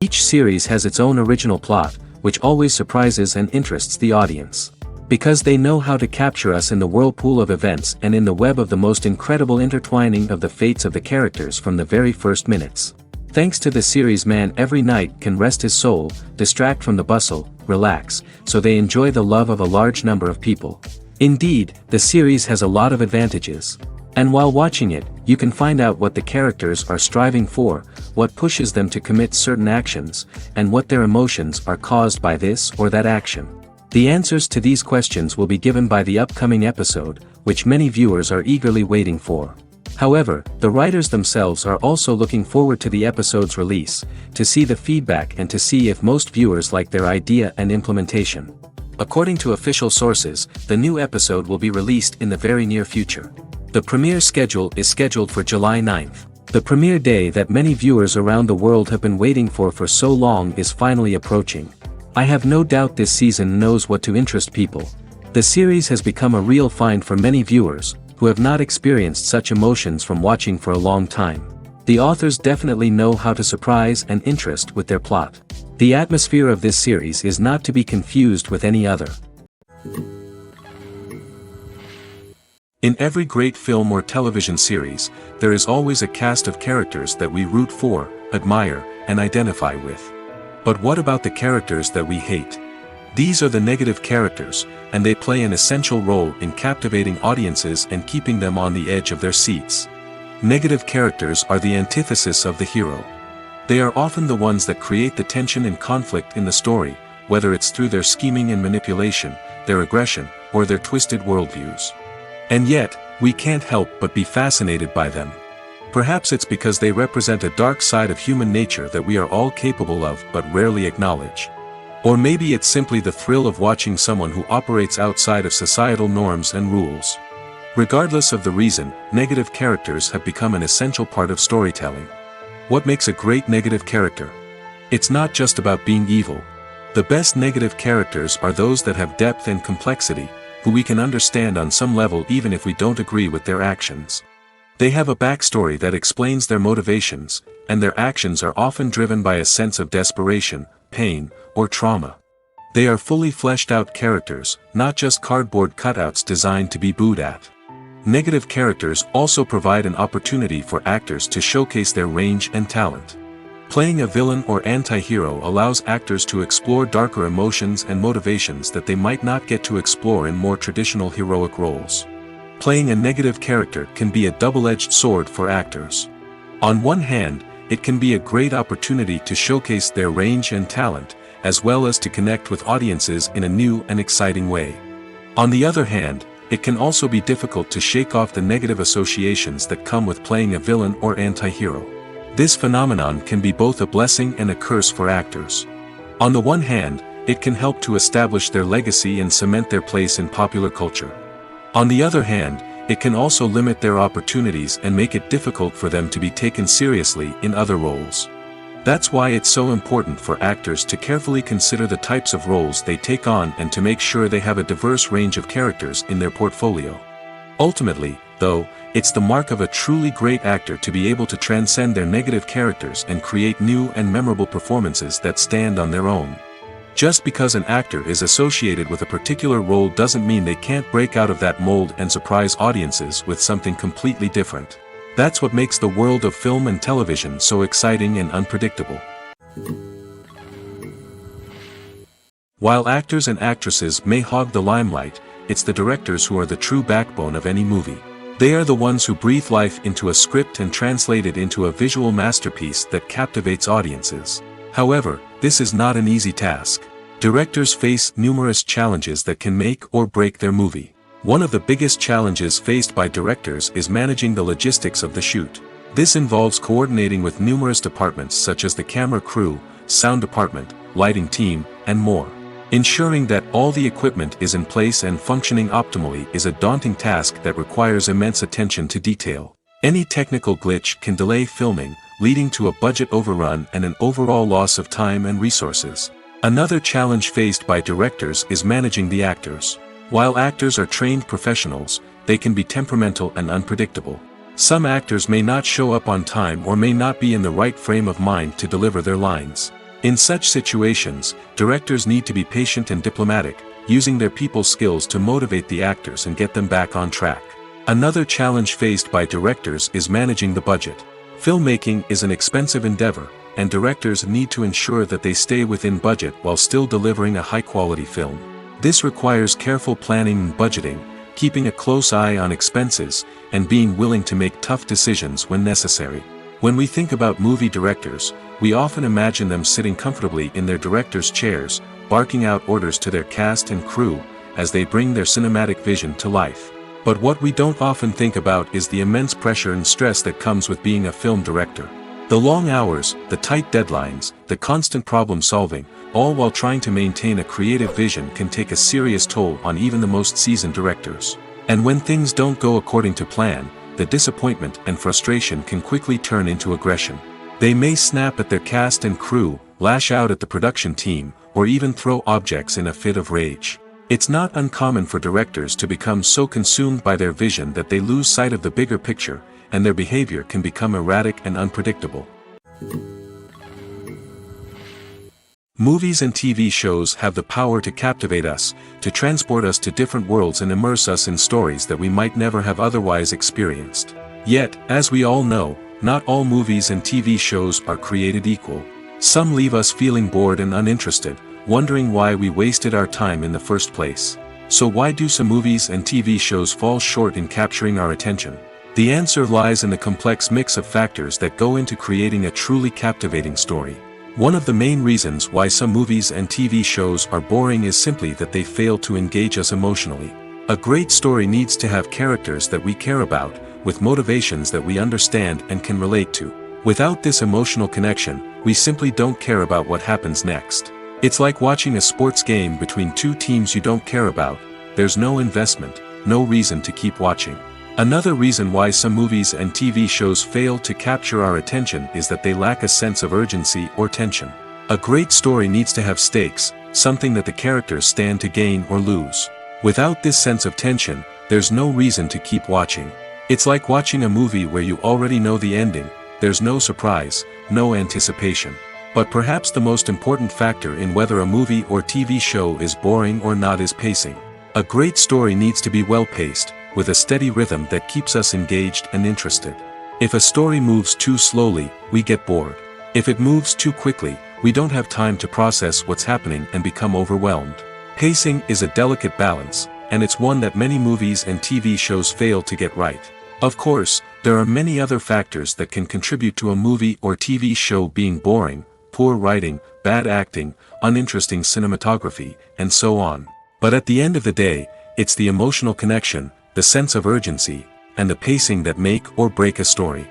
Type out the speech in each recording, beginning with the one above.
Each series has its own original plot, which always surprises and interests the audience. Because they know how to capture us in the whirlpool of events and in the web of the most incredible intertwining of the fates of the characters from the very first minutes. Thanks to the series, man every night can rest his soul, distract from the bustle, relax, so they enjoy the love of a large number of people. Indeed, the series has a lot of advantages. And while watching it, you can find out what the characters are striving for, what pushes them to commit certain actions, and what their emotions are caused by this or that action. The answers to these questions will be given by the upcoming episode, which many viewers are eagerly waiting for. However, the writers themselves are also looking forward to the episode's release, to see the feedback and to see if most viewers like their idea and implementation. According to official sources, the new episode will be released in the very near future. The premiere schedule is scheduled for July 9th. The premiere day that many viewers around the world have been waiting for so long is finally approaching. I have no doubt this season knows what to interest people. The series has become a real find for many viewers, who have not experienced such emotions from watching for a long time. The authors definitely know how to surprise and interest with their plot. The atmosphere of this series is not to be confused with any other. In every great film or television series, there is always a cast of characters that we root for, admire, and identify with. But what about the characters that we hate? These are the negative characters, and they play an essential role in captivating audiences and keeping them on the edge of their seats. Negative characters are the antithesis of the hero. They are often the ones that create the tension and conflict in the story, whether it's through their scheming and manipulation, their aggression, or their twisted worldviews. And yet, we can't help but be fascinated by them. Perhaps it's because they represent a dark side of human nature that we are all capable of but rarely acknowledge. Or maybe it's simply the thrill of watching someone who operates outside of societal norms and rules. Regardless of the reason, negative characters have become an essential part of storytelling. What makes a great negative character? It's not just about being evil. The best negative characters are those that have depth and complexity, who we can understand on some level even if we don't agree with their actions. They have a backstory that explains their motivations, and their actions are often driven by a sense of desperation, pain, or trauma. They are fully fleshed out characters, not just cardboard cutouts designed to be booed at. Negative characters also provide an opportunity for actors to showcase their range and talent. Playing a villain or anti-hero allows actors to explore darker emotions and motivations that they might not get to explore in more traditional heroic roles. Playing a negative character can be a double-edged sword for actors. On one hand, it can be a great opportunity to showcase their range and talent, as well as to connect with audiences in a new and exciting way. On the other hand, it can also be difficult to shake off the negative associations that come with playing a villain or anti-hero. This phenomenon can be both a blessing and a curse for actors. On the one hand, it can help to establish their legacy and cement their place in popular culture. On the other hand, it can also limit their opportunities and make it difficult for them to be taken seriously in other roles. That's why it's so important for actors to carefully consider the types of roles they take on and to make sure they have a diverse range of characters in their portfolio. Ultimately, though, it's the mark of a truly great actor to be able to transcend their negative characters and create new and memorable performances that stand on their own. Just because an actor is associated with a particular role doesn't mean they can't break out of that mold and surprise audiences with something completely different. That's what makes the world of film and television so exciting and unpredictable. While actors and actresses may hog the limelight, it's the directors who are the true backbone of any movie. They are the ones who breathe life into a script and translate it into a visual masterpiece that captivates audiences. However, this is not an easy task. Directors face numerous challenges that can make or break their movie. One of the biggest challenges faced by directors is managing the logistics of the shoot. This involves coordinating with numerous departments such as the camera crew, sound department, lighting team, and more. Ensuring that all the equipment is in place and functioning optimally is a daunting task that requires immense attention to detail. Any technical glitch can delay filming, leading to a budget overrun and an overall loss of time and resources. Another challenge faced by directors is managing the actors. While actors are trained professionals, they can be temperamental and unpredictable. Some actors may not show up on time or may not be in the right frame of mind to deliver their lines. In such situations, directors need to be patient and diplomatic, using their people skills to motivate the actors and get them back on track. Another challenge faced by directors is managing the budget. Filmmaking is an expensive endeavor, and directors need to ensure that they stay within budget while still delivering a high-quality film. This requires careful planning and budgeting, keeping a close eye on expenses, and being willing to make tough decisions when necessary. When we think about movie directors, we often imagine them sitting comfortably in their director's chairs, barking out orders to their cast and crew, as they bring their cinematic vision to life. But what we don't often think about is the immense pressure and stress that comes with being a film director. The long hours, the tight deadlines, the constant problem solving, all while trying to maintain a creative vision can take a serious toll on even the most seasoned directors. And when things don't go according to plan, the disappointment and frustration can quickly turn into aggression. They may snap at their cast and crew, lash out at the production team, or even throw objects in a fit of rage. It's not uncommon for directors to become so consumed by their vision that they lose sight of the bigger picture, and their behavior can become erratic and unpredictable. Movies and TV shows have the power to captivate us, to transport us to different worlds and immerse us in stories that we might never have otherwise experienced. Yet, as we all know, not all movies and TV shows are created equal. Some leave us feeling bored and uninterested, wondering why we wasted our time in the first place. So why do some movies and TV shows fall short in capturing our attention? The answer lies in the complex mix of factors that go into creating a truly captivating story. One of the main reasons why some movies and TV shows are boring is simply that they fail to engage us emotionally. A great story needs to have characters that we care about, with motivations that we understand and can relate to. Without this emotional connection, we simply don't care about what happens next. It's like watching a sports game between two teams you don't care about. There's no investment, no reason to keep watching. Another reason why some movies and TV shows fail to capture our attention is that they lack a sense of urgency or tension. A great story needs to have stakes, something that the characters stand to gain or lose. Without this sense of tension, there's no reason to keep watching. It's like watching a movie where you already know the ending. There's no surprise, no anticipation. But perhaps the most important factor in whether a movie or TV show is boring or not is pacing. A great story needs to be well-paced, with a steady rhythm that keeps us engaged and interested. If a story moves too slowly, we get bored. If it moves too quickly, we don't have time to process what's happening and become overwhelmed. Pacing is a delicate balance, and it's one that many movies and TV shows fail to get right. Of course, there are many other factors that can contribute to a movie or TV show being boring: poor writing, bad acting, uninteresting cinematography, and so on. But at the end of the day, it's the emotional connection, the sense of urgency, and the pacing that make or break a story.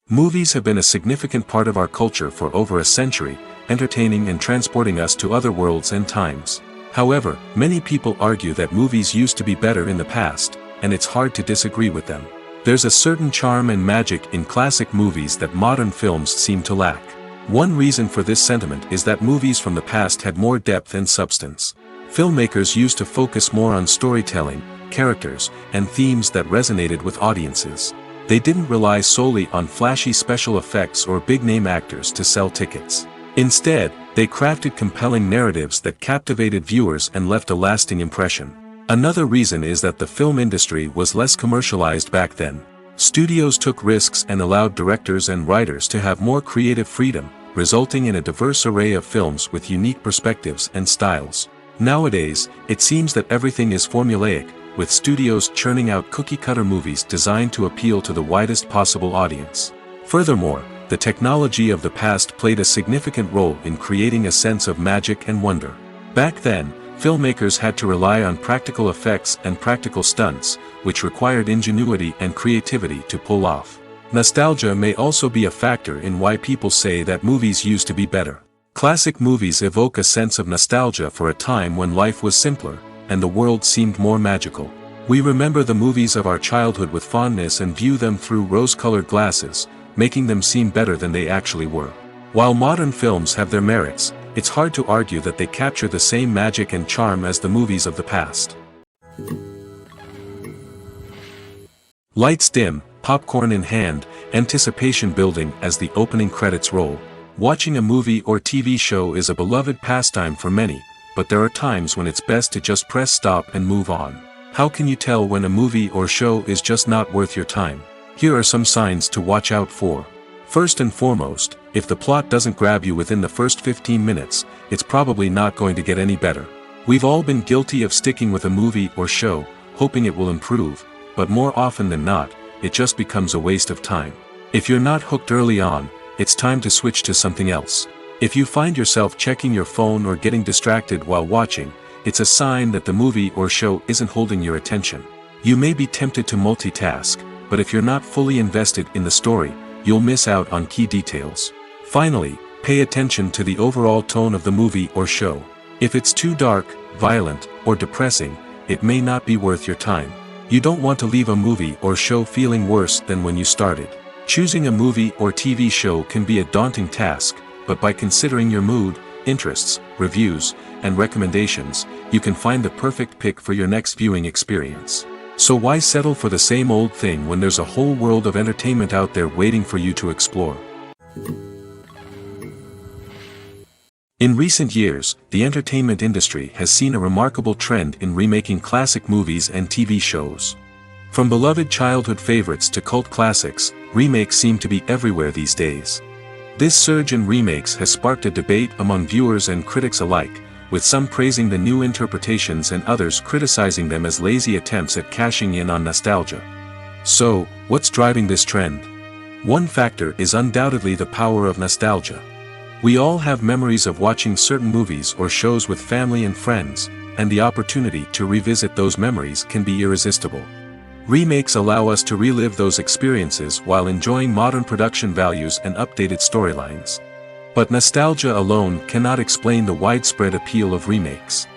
Movies have been a significant part of our culture for over a century, entertaining and transporting us to other worlds and times. However, many people argue that movies used to be better in the past, and it's hard to disagree with them. There's a certain charm and magic in classic movies that modern films seem to lack. One reason for this sentiment is that movies from the past had more depth and substance. Filmmakers used to focus more on storytelling, characters, and themes that resonated with audiences. They didn't rely solely on flashy special effects or big-name actors to sell tickets. Instead, they crafted compelling narratives that captivated viewers and left a lasting impression. Another reason is that the film industry was less commercialized back then. Studios took risks and allowed directors and writers to have more creative freedom, resulting in a diverse array of films with unique perspectives and styles. Nowadays, it seems that everything is formulaic, with studios churning out cookie-cutter movies designed to appeal to the widest possible audience. Furthermore, the technology of the past played a significant role in creating a sense of magic and wonder. Back then, filmmakers had to rely on practical effects and practical stunts, which required ingenuity and creativity to pull off. Nostalgia may also be a factor in why people say that movies used to be better. Classic movies evoke a sense of nostalgia for a time when life was simpler, and the world seemed more magical. We remember the movies of our childhood with fondness and view them through rose-colored glasses, making them seem better than they actually were. While modern films have their merits, it's hard to argue that they capture the same magic and charm as the movies of the past. Lights dim, popcorn in hand, anticipation building as the opening credits roll. Watching a movie or TV show is a beloved pastime for many, but there are times when it's best to just press stop and move on. How can you tell when a movie or show is just not worth your time? Here are some signs to watch out for. First and foremost, if the plot doesn't grab you within the first 15 minutes, it's probably not going to get any better. We've all been guilty of sticking with a movie or show, hoping it will improve, but more often than not, it just becomes a waste of time. If you're not hooked early on, it's time to switch to something else. If you find yourself checking your phone or getting distracted while watching, it's a sign that the movie or show isn't holding your attention. You may be tempted to multitask, but if you're not fully invested in the story, you'll miss out on key details. Finally, pay attention to the overall tone of the movie or show. If it's too dark, violent, or depressing, it may not be worth your time. You don't want to leave a movie or show feeling worse than when you started. Choosing a movie or TV show can be a daunting task, but by considering your mood, interests, reviews, and recommendations, you can find the perfect pick for your next viewing experience. So why settle for the same old thing when there's a whole world of entertainment out there waiting for you to explore? In recent years, the entertainment industry has seen a remarkable trend in remaking classic movies and TV shows. From beloved childhood favorites to cult classics, remakes seem to be everywhere these days. This surge in remakes has sparked a debate among viewers and critics alike, with some praising the new interpretations and others criticizing them as lazy attempts at cashing in on nostalgia. So, what's driving this trend? One factor is undoubtedly the power of nostalgia. We all have memories of watching certain movies or shows with family and friends, and the opportunity to revisit those memories can be irresistible. Remakes allow us to relive those experiences while enjoying modern production values and updated storylines. But nostalgia alone cannot explain the widespread appeal of remakes.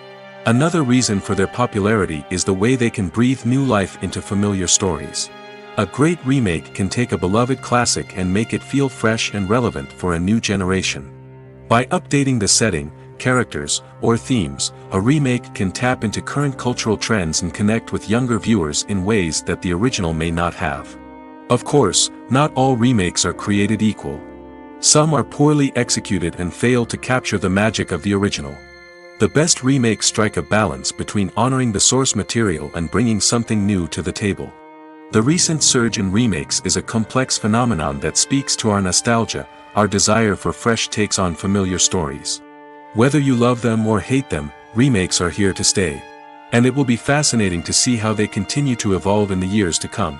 Another reason for their popularity is the way they can breathe new life into familiar stories. A great remake can take a beloved classic and make it feel fresh and relevant for a new generation. By updating the setting, characters, or themes, a remake can tap into current cultural trends and connect with younger viewers in ways that the original may not have. Of course, not all remakes are created equal. Some are poorly executed and fail to capture the magic of the original. The best remakes strike a balance between honoring the source material and bringing something new to the table. The recent surge in remakes is a complex phenomenon that speaks to our nostalgia, our desire for fresh takes on familiar stories. Whether you love them or hate them, remakes are here to stay. And it will be fascinating to see how they continue to evolve in the years to come.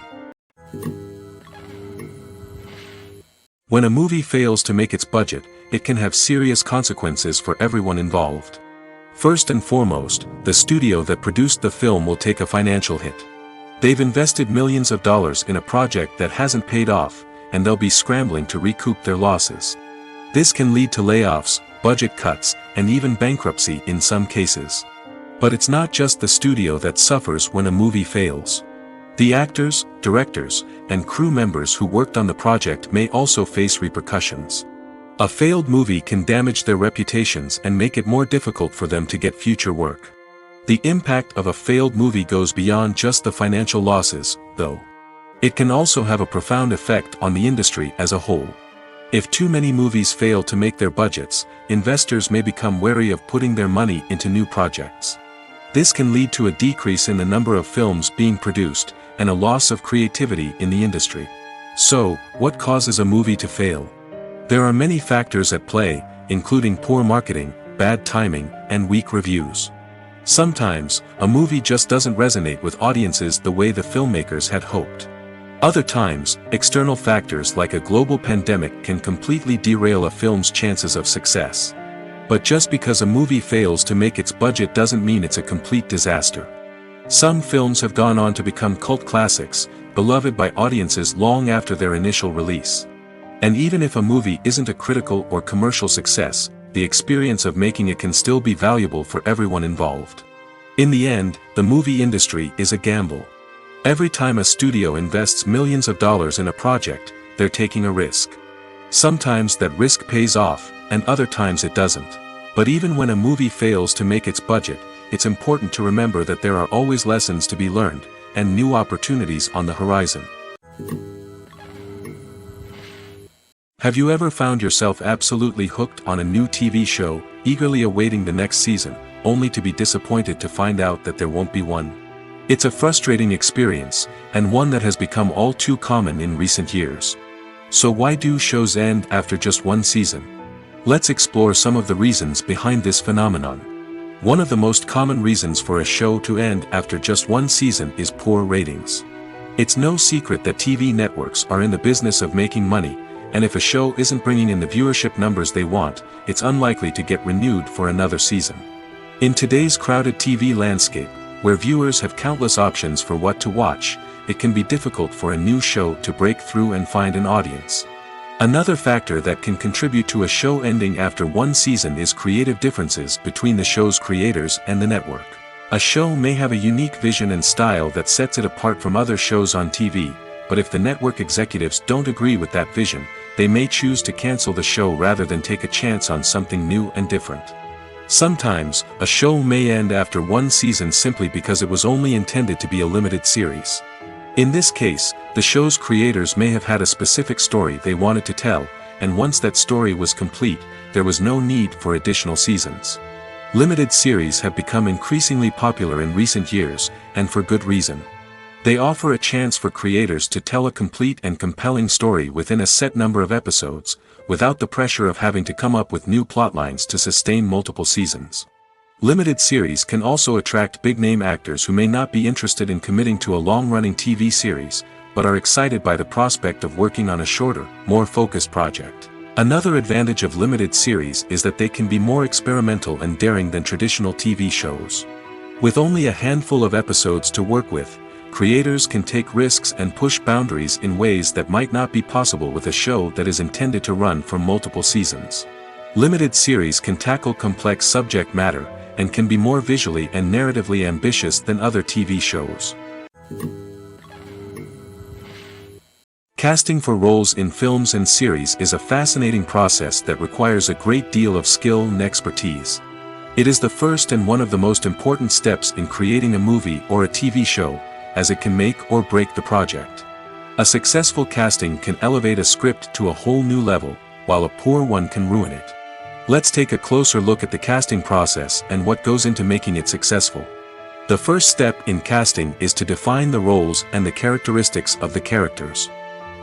When a movie fails to make its budget, it can have serious consequences for everyone involved. First and foremost, the studio that produced the film will take a financial hit. They've invested millions of dollars in a project that hasn't paid off, and they'll be scrambling to recoup their losses. This can lead to layoffs, budget cuts, and even bankruptcy in some cases. But it's not just the studio that suffers when a movie fails. The actors, directors, and crew members who worked on the project may also face repercussions. A failed movie can damage their reputations and make it more difficult for them to get future work. The impact of a failed movie goes beyond just the financial losses, though. It can also have a profound effect on the industry as a whole. If too many movies fail to make their budgets, investors may become wary of putting their money into new projects. This can lead to a decrease in the number of films being produced, and a loss of creativity in the industry. So, what causes a movie to fail? There are many factors at play, including poor marketing, bad timing, and weak reviews. Sometimes, a movie just doesn't resonate with audiences the way the filmmakers had hoped. Other times, external factors like a global pandemic can completely derail a film's chances of success. But just because a movie fails to make its budget doesn't mean it's a complete disaster. Some films have gone on to become cult classics, beloved by audiences long after their initial release. And even if a movie isn't a critical or commercial success, the experience of making it can still be valuable for everyone involved. In the end, the movie industry is a gamble. Every time a studio invests millions of dollars in a project, they're taking a risk. Sometimes that risk pays off, and other times it doesn't. But even when a movie fails to make its budget, it's important to remember that there are always lessons to be learned, and new opportunities on the horizon. Have you ever found yourself absolutely hooked on a new TV show, eagerly awaiting the next season, only to be disappointed to find out that there won't be one? It's a frustrating experience, and one that has become all too common in recent years. So why do shows end after just one season? Let's explore some of the reasons behind this phenomenon. One of the most common reasons for a show to end after just one season is poor ratings. It's no secret that TV networks are in the business of making money, and if a show isn't bringing in the viewership numbers they want, it's unlikely to get renewed for another season. In today's crowded TV landscape, where viewers have countless options for what to watch, it can be difficult for a new show to break through and find an audience. Another factor that can contribute to a show ending after one season is creative differences between the show's creators and the network. A show may have a unique vision and style that sets it apart from other shows on TV, but if the network executives don't agree with that vision, they may choose to cancel the show rather than take a chance on something new and different. Sometimes, a show may end after one season simply because it was only intended to be a limited series. In this case, the show's creators may have had a specific story they wanted to tell, and once that story was complete, there was no need for additional seasons. Limited series have become increasingly popular in recent years, and for good reason. They offer a chance for creators to tell a complete and compelling story within a set number of episodes, without the pressure of having to come up with new plotlines to sustain multiple seasons. Limited series can also attract big-name actors who may not be interested in committing to a long-running TV series, but are excited by the prospect of working on a shorter, more focused project. Another advantage of limited series is that they can be more experimental and daring than traditional TV shows. With only a handful of episodes to work with, creators can take risks and push boundaries in ways that might not be possible with a show that is intended to run for multiple seasons. Limited series can tackle complex subject matter, and can be more visually and narratively ambitious than other TV shows. Casting for roles in films and series is a fascinating process that requires a great deal of skill and expertise. It is the first and one of the most important steps in creating a movie or a TV show, as it can make or break the project. A successful casting can elevate a script to a whole new level, while a poor one can ruin it. Let's take a closer look at the casting process and what goes into making it successful. The first step in casting is to define the roles and the characteristics of the characters.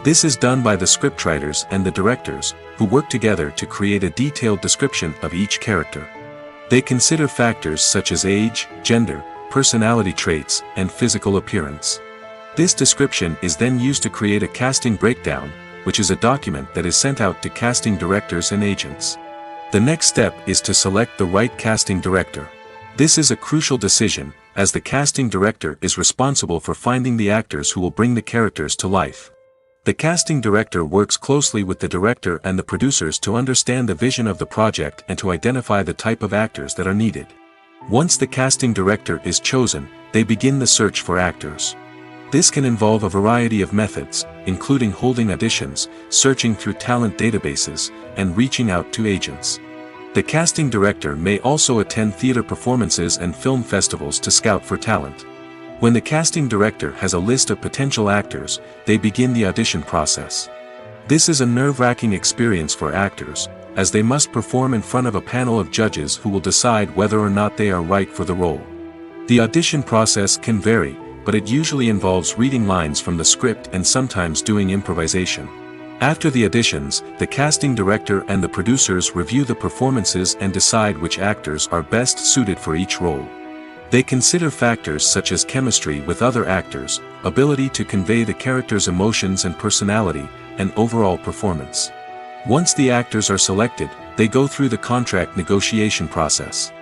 This is done by the scriptwriters and the directors, who work together to create a detailed description of each character. They consider factors such as age, gender, personality traits, and physical appearance. This description is then used to create a casting breakdown, which is a document that is sent out to casting directors and agents. The next step is to select the right casting director. This is a crucial decision, as the casting director is responsible for finding the actors who will bring the characters to life. The casting director works closely with the director and the producers to understand the vision of the project and to identify the type of actors that are needed. Once the casting director is chosen, they begin the search for actors. This can involve a variety of methods, including holding auditions, searching through talent databases, and reaching out to agents. The casting director may also attend theater performances and film festivals to scout for talent. When the casting director has a list of potential actors, they begin the audition process. This is a nerve-wracking experience for actors, as they must perform in front of a panel of judges who will decide whether or not they are right for the role. The audition process can vary, but it usually involves reading lines from the script and sometimes doing improvisation. After the auditions, the casting director and the producers review the performances and decide which actors are best suited for each role. They consider factors such as chemistry with other actors, ability to convey the character's emotions and personality, and overall performance. Once the actors are selected, they go through the contract negotiation process.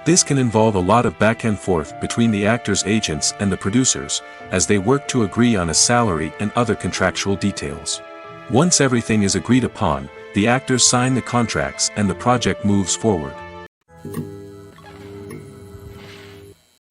This can involve a lot of back and forth between the actors' agents and the producers, as they work to agree on a salary and other contractual details. Once everything is agreed upon, the actors sign the contracts and the project moves forward.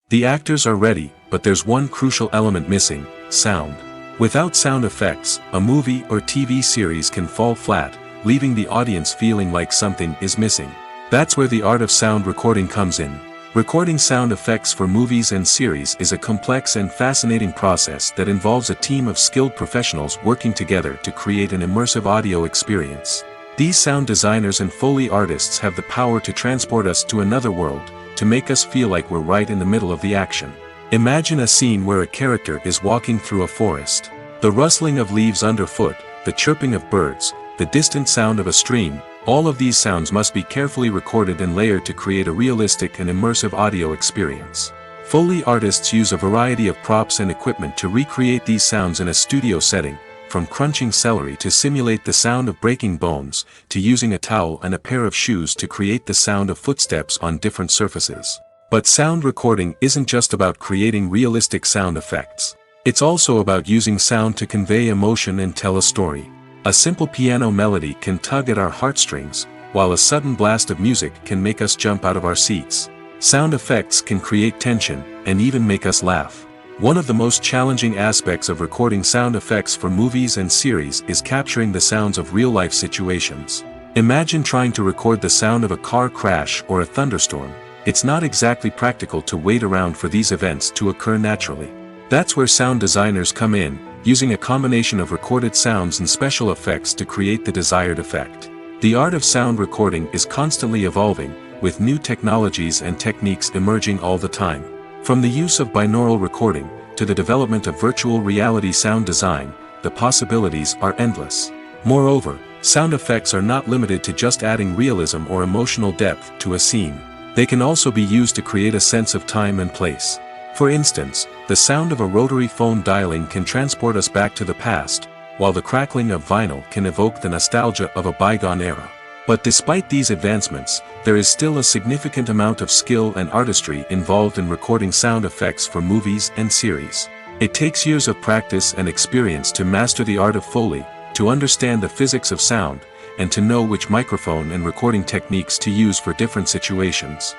The actors are ready, but there's one crucial element missing: sound. Without sound effects, a movie or TV series can fall flat, leaving the audience feeling like something is missing. That's where the art of sound recording comes in. Recording sound effects for movies and series is a complex and fascinating process that involves a team of skilled professionals working together to create an immersive audio experience. These sound designers and Foley artists have the power to transport us to another world, to make us feel like we're right in the middle of the action. Imagine a scene where a character is walking through a forest. The rustling of leaves underfoot, the chirping of birds, the distant sound of a stream, all of these sounds must be carefully recorded and layered to create a realistic and immersive audio experience. Foley artists use a variety of props and equipment to recreate these sounds in a studio setting, from crunching celery to simulate the sound of breaking bones, to using a towel and a pair of shoes to create the sound of footsteps on different surfaces. But sound recording isn't just about creating realistic sound effects. It's also about using sound to convey emotion and tell a story. A simple piano melody can tug at our heartstrings, while a sudden blast of music can make us jump out of our seats. Sound effects can create tension, and even make us laugh. One of the most challenging aspects of recording sound effects for movies and series is capturing the sounds of real-life situations. Imagine trying to record the sound of a car crash or a thunderstorm. It's not exactly practical to wait around for these events to occur naturally. That's where sound designers come in, using a combination of recorded sounds and special effects to create the desired effect. The art of sound recording is constantly evolving, with new technologies and techniques emerging all the time. From the use of binaural recording, to the development of virtual reality sound design, the possibilities are endless. Moreover, sound effects are not limited to just adding realism or emotional depth to a scene. They can also be used to create a sense of time and place. For instance, the sound of a rotary phone dialing can transport us back to the past, while the crackling of vinyl can evoke the nostalgia of a bygone era. But despite these advancements, there is still a significant amount of skill and artistry involved in recording sound effects for movies and series. It takes years of practice and experience to master the art of Foley, to understand the physics of sound, and to know which microphone and recording techniques to use for different situations.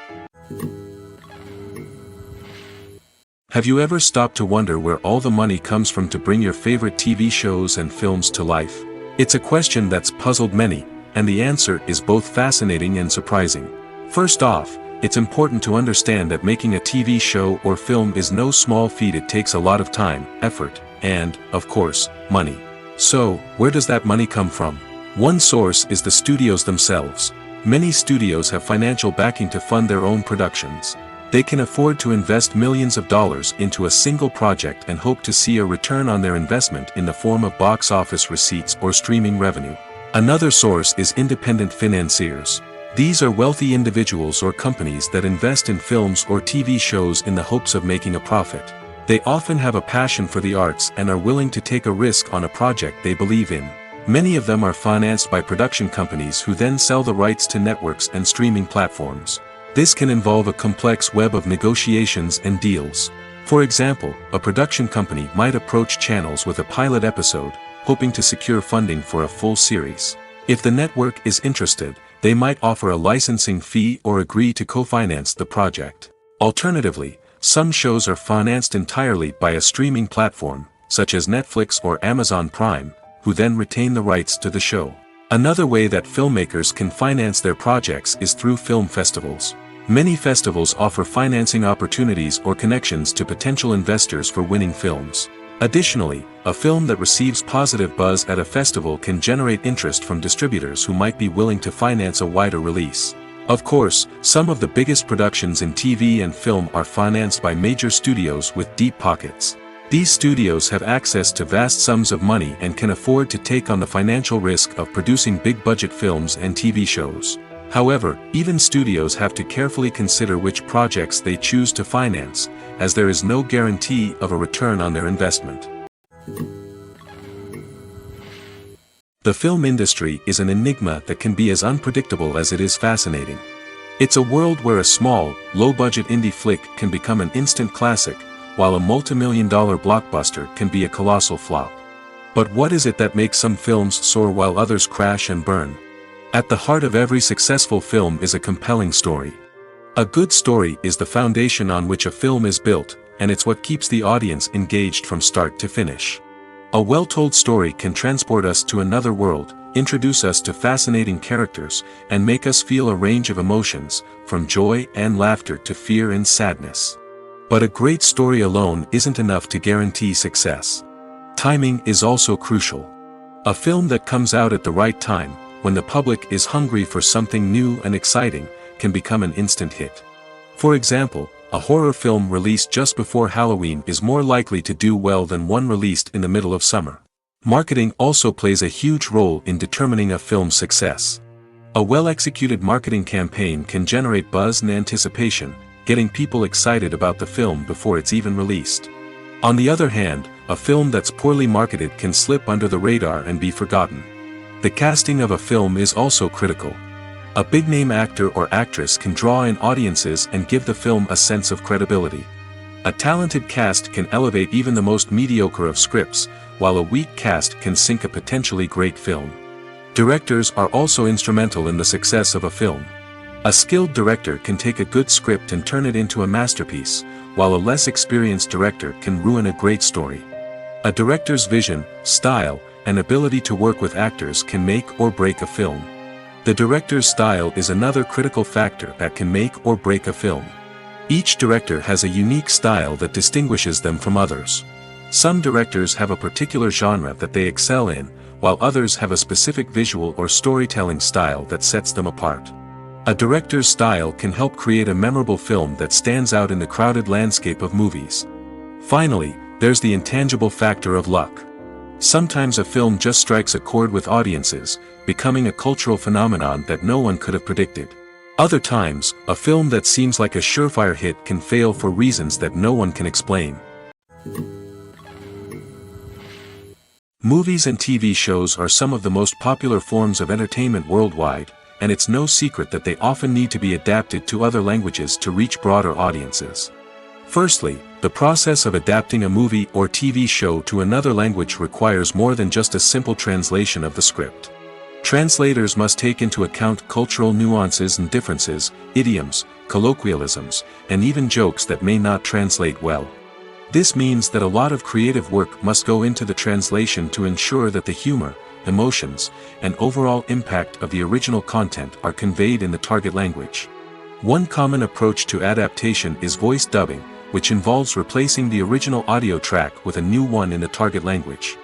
Have you ever stopped to wonder where all the money comes from to bring your favorite TV shows and films to life? It's a question that's puzzled many, and the answer is both fascinating and surprising. First off, it's important to understand that making a TV show or film is no small feat. It takes a lot of time, effort, and, of course, money. So, where does that money come from? One source is the studios themselves. Many studios have financial backing to fund their own productions. They can afford to invest millions of dollars into a single project and hope to see a return on their investment in the form of box office receipts or streaming revenue. Another source is independent financiers. These are wealthy individuals or companies that invest in films or TV shows in the hopes of making a profit. They often have a passion for the arts and are willing to take a risk on a project they believe in. Many of them are financed by production companies who then sell the rights to networks and streaming platforms. This can involve a complex web of negotiations and deals. For example, a production company might approach channels with a pilot episode, hoping to secure funding for a full series. If the network is interested, they might offer a licensing fee or agree to co-finance the project. Alternatively, some shows are financed entirely by a streaming platform, such as Netflix or Amazon Prime, who then retain the rights to the show. Another way that filmmakers can finance their projects is through film festivals. Many festivals offer financing opportunities or connections to potential investors for winning films. Additionally, a film that receives positive buzz at a festival can generate interest from distributors who might be willing to finance a wider release. Of course, some of the biggest productions in TV and film are financed by major studios with deep pockets. These studios have access to vast sums of money and can afford to take on the financial risk of producing big-budget films and TV shows. However, even studios have to carefully consider which projects they choose to finance, as there is no guarantee of a return on their investment. The film industry is an enigma that can be as unpredictable as it is fascinating. It's a world where a small, low-budget indie flick can become an instant classic, while a multi-million-dollar blockbuster can be a colossal flop. But what is it that makes some films soar while others crash and burn? At the heart of every successful film is a compelling story. A good story is the foundation on which a film is built, and it's what keeps the audience engaged from start to finish. A well-told story can transport us to another world, introduce us to fascinating characters, and make us feel a range of emotions, from joy and laughter to fear and sadness. But a great story alone isn't enough to guarantee success. Timing is also crucial. A film that comes out at the right time, when the public is hungry for something new and exciting, can become an instant hit. For example, a horror film released just before Halloween is more likely to do well than one released in the middle of summer. Marketing also plays a huge role in determining a film's success. A well-executed marketing campaign can generate buzz and anticipation, getting people excited about the film before it's even released. On the other hand, a film that's poorly marketed can slip under the radar and be forgotten. The casting of a film is also critical. A big-name actor or actress can draw in audiences and give the film a sense of credibility. A talented cast can elevate even the most mediocre of scripts, while a weak cast can sink a potentially great film. Directors are also instrumental in the success of a film. A skilled director can take a good script and turn it into a masterpiece, while a less experienced director can ruin a great story. A director's vision, style, and ability to work with actors can make or break a film. The director's style is another critical factor that can make or break a film. Each director has a unique style that distinguishes them from others. Some directors have a particular genre that they excel in, while others have a specific visual or storytelling style that sets them apart. A director's style can help create a memorable film that stands out in the crowded landscape of movies. Finally, there's the intangible factor of luck. Sometimes a film just strikes a chord with audiences, becoming a cultural phenomenon that no one could have predicted. Other times, a film that seems like a surefire hit can fail for reasons that no one can explain. Movies and TV shows are some of the most popular forms of entertainment worldwide, and it's no secret that they often need to be adapted to other languages to reach broader audiences. Firstly, the process of adapting a movie or TV show to another language requires more than just a simple translation of the script. Translators must take into account cultural nuances and differences, idioms, colloquialisms, and even jokes that may not translate well. This means that a lot of creative work must go into the translation to ensure that the humor, emotions, and overall impact of the original content are conveyed in the target language. One common approach to adaptation is voice dubbing, which involves replacing the original audio track with a new one in the target language.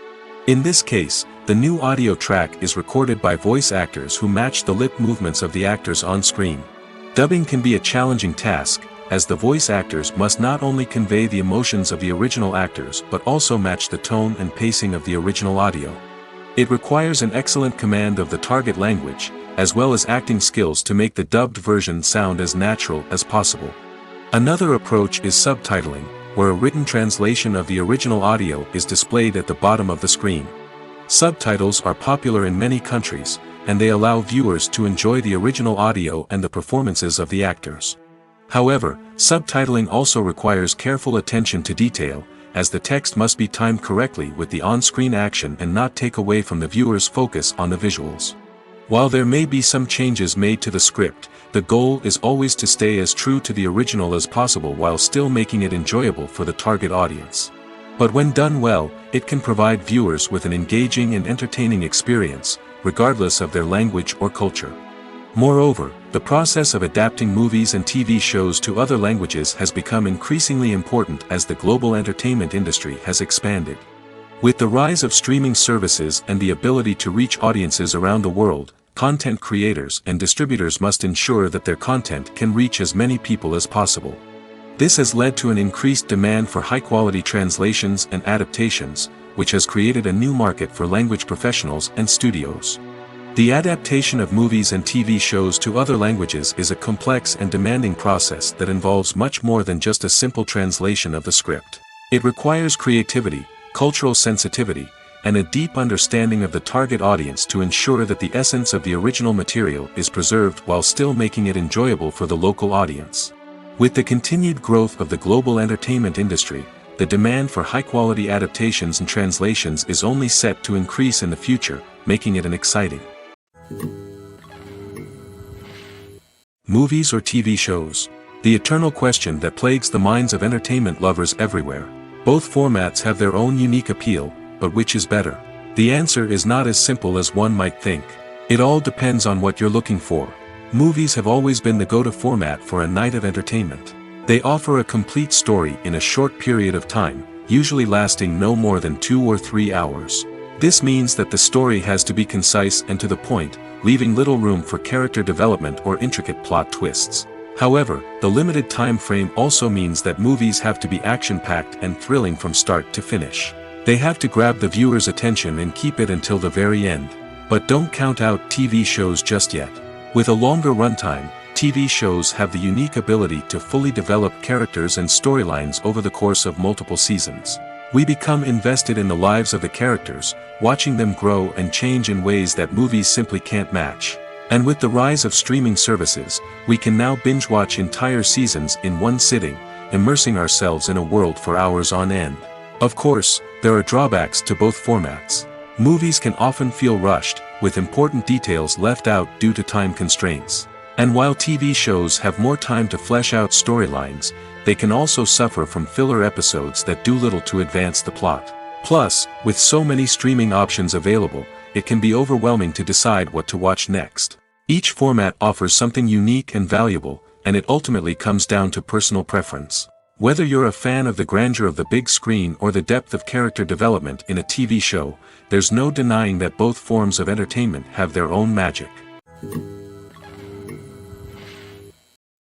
In this case, the new audio track is recorded by voice actors who match the lip movements of the actors on screen. Dubbing can be a challenging task, as the voice actors must not only convey the emotions of the original actors but also match the tone and pacing of the original audio. It requires an excellent command of the target language, as well as acting skills to make the dubbed version sound as natural as possible. Another approach is subtitling, where a written translation of the original audio is displayed at the bottom of the screen. Subtitles are popular in many countries, and they allow viewers to enjoy the original audio and the performances of the actors. However, subtitling also requires careful attention to detail, as the text must be timed correctly with the on-screen action and not take away from the viewer's focus on the visuals. While there may be some changes made to the script, the goal is always to stay as true to the original as possible while still making it enjoyable for the target audience. But when done well, it can provide viewers with an engaging and entertaining experience, regardless of their language or culture. Moreover, the process of adapting movies and TV shows to other languages has become increasingly important as the global entertainment industry has expanded. With the rise of streaming services and the ability to reach audiences around the world, content creators and distributors must ensure that their content can reach as many people as possible. This has led to an increased demand for high-quality translations and adaptations, which has created a new market for language professionals and studios. The adaptation of movies and TV shows to other languages is a complex and demanding process that involves much more than just a simple translation of the script. It requires creativity, cultural sensitivity, and a deep understanding of the target audience to ensure that the essence of the original material is preserved while still making it enjoyable for the local audience. With the continued growth of the global entertainment industry, the demand for high-quality adaptations and translations is only set to increase in the future, making it an exciting. Movies or TV shows? The eternal question that plagues the minds of entertainment lovers everywhere. Both formats have their own unique appeal, but which is better? The answer is not as simple as one might think. It all depends on what you're looking for. Movies have always been the go-to format for a night of entertainment. They offer a complete story in a short period of time, usually lasting no more than 2 or 3 hours. This means that the story has to be concise and to the point, leaving little room for character development or intricate plot twists. However, the limited time frame also means that movies have to be action-packed and thrilling from start to finish. They have to grab the viewer's attention and keep it until the very end. But don't count out TV shows just yet. With a longer runtime, TV shows have the unique ability to fully develop characters and storylines over the course of multiple seasons. We become invested in the lives of the characters, watching them grow and change in ways that movies simply can't match. And with the rise of streaming services, we can now binge-watch entire seasons in one sitting, immersing ourselves in a world for hours on end. Of course, there are drawbacks to both formats. Movies can often feel rushed, with important details left out due to time constraints. And while TV shows have more time to flesh out storylines, they can also suffer from filler episodes that do little to advance the plot. Plus, with so many streaming options available, it can be overwhelming to decide what to watch next. Each format offers something unique and valuable, and it ultimately comes down to personal preference. Whether you're a fan of the grandeur of the big screen or the depth of character development in a TV show, there's no denying that both forms of entertainment have their own magic.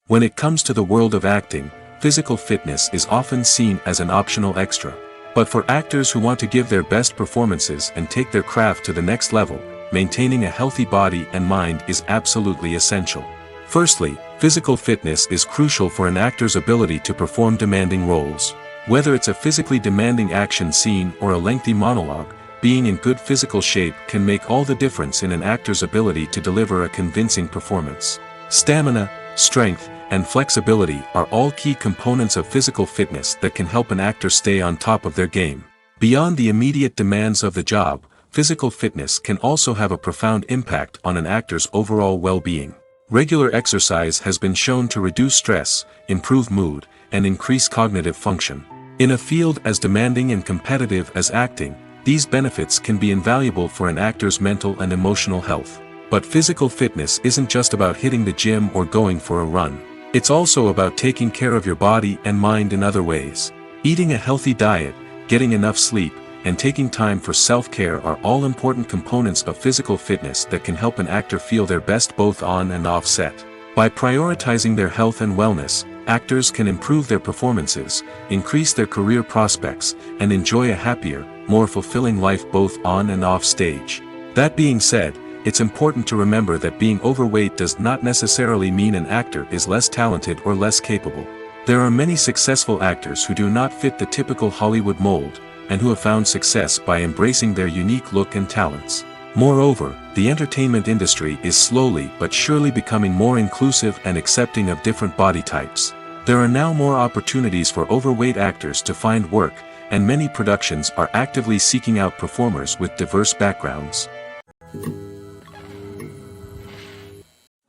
When it comes to the world of acting, physical fitness is often seen as an optional extra. But for actors who want to give their best performances and take their craft to the next level, maintaining a healthy body and mind is absolutely essential. Firstly, physical fitness is crucial for an actor's ability to perform demanding roles. Whether it's a physically demanding action scene or a lengthy monologue, being in good physical shape can make all the difference in an actor's ability to deliver a convincing performance. Stamina, strength, and flexibility are all key components of physical fitness that can help an actor stay on top of their game. Beyond the immediate demands of the job, physical fitness can also have a profound impact on an actor's overall well-being. Regular exercise has been shown to reduce stress, improve mood, and increase cognitive function. In a field as demanding and competitive as acting, these benefits can be invaluable for an actor's mental and emotional health. But physical fitness isn't just about hitting the gym or going for a run. It's also about taking care of your body and mind in other ways. Eating a healthy diet, getting enough sleep, and taking time for self-care are all important components of physical fitness that can help an actor feel their best both on and off set. By prioritizing their health and wellness, actors can improve their performances, increase their career prospects, and enjoy a happier, more fulfilling life both on and off stage. That being said, it's important to remember that being overweight does not necessarily mean an actor is less talented or less capable. There are many successful actors who do not fit the typical Hollywood mold, and who have found success by embracing their unique look and talents. Moreover, the entertainment industry is slowly but surely becoming more inclusive and accepting of different body types. There are now more opportunities for overweight actors to find work, and many productions are actively seeking out performers with diverse backgrounds.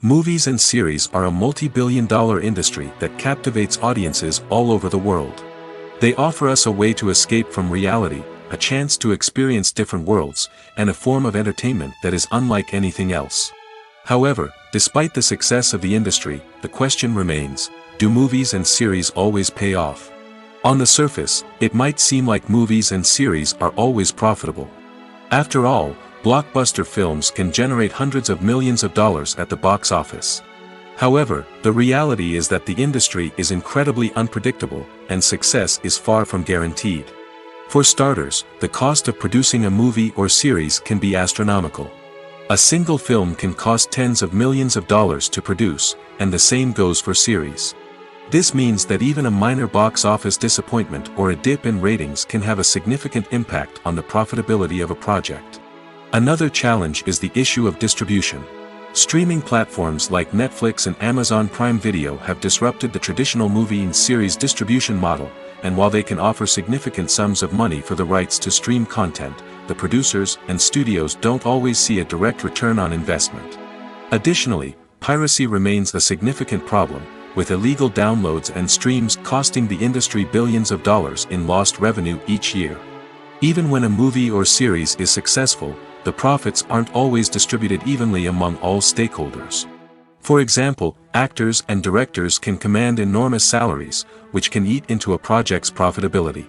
Movies and series are a multi-billion-dollar industry that captivates audiences all over the world. They offer us a way to escape from reality, a chance to experience different worlds, and a form of entertainment that is unlike anything else. However, despite the success of the industry, the question remains, do movies and series always pay off? On the surface, it might seem like movies and series are always profitable. After all, blockbuster films can generate hundreds of millions of dollars at the box office. However, the reality is that the industry is incredibly unpredictable, and success is far from guaranteed. For starters, the cost of producing a movie or series can be astronomical. A single film can cost tens of millions of dollars to produce, and the same goes for series. This means that even a minor box office disappointment or a dip in ratings can have a significant impact on the profitability of a project. Another challenge is the issue of distribution. Streaming platforms like Netflix and Amazon Prime Video have disrupted the traditional movie and series distribution model, and while they can offer significant sums of money for the rights to stream content, the producers and studios don't always see a direct return on investment. Additionally, piracy remains a significant problem, with illegal downloads and streams costing the industry billions of dollars in lost revenue each year. Even when a movie or series is successful, the profits aren't always distributed evenly among all stakeholders. For example, actors and directors can command enormous salaries, which can eat into a project's profitability.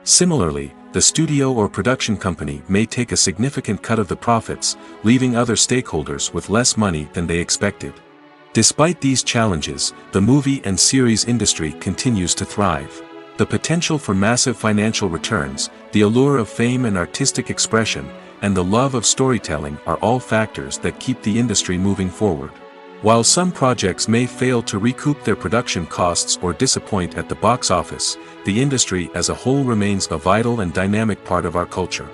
Similarly, the studio or production company may take a significant cut of the profits, leaving other stakeholders with less money than they expected. Despite these challenges, the movie and series industry continues to thrive. The potential for massive financial returns, the allure of fame and artistic expression, and the love of storytelling are all factors that keep the industry moving forward. While some projects may fail to recoup their production costs or disappoint at the box office, the industry as a whole remains a vital and dynamic part of our culture.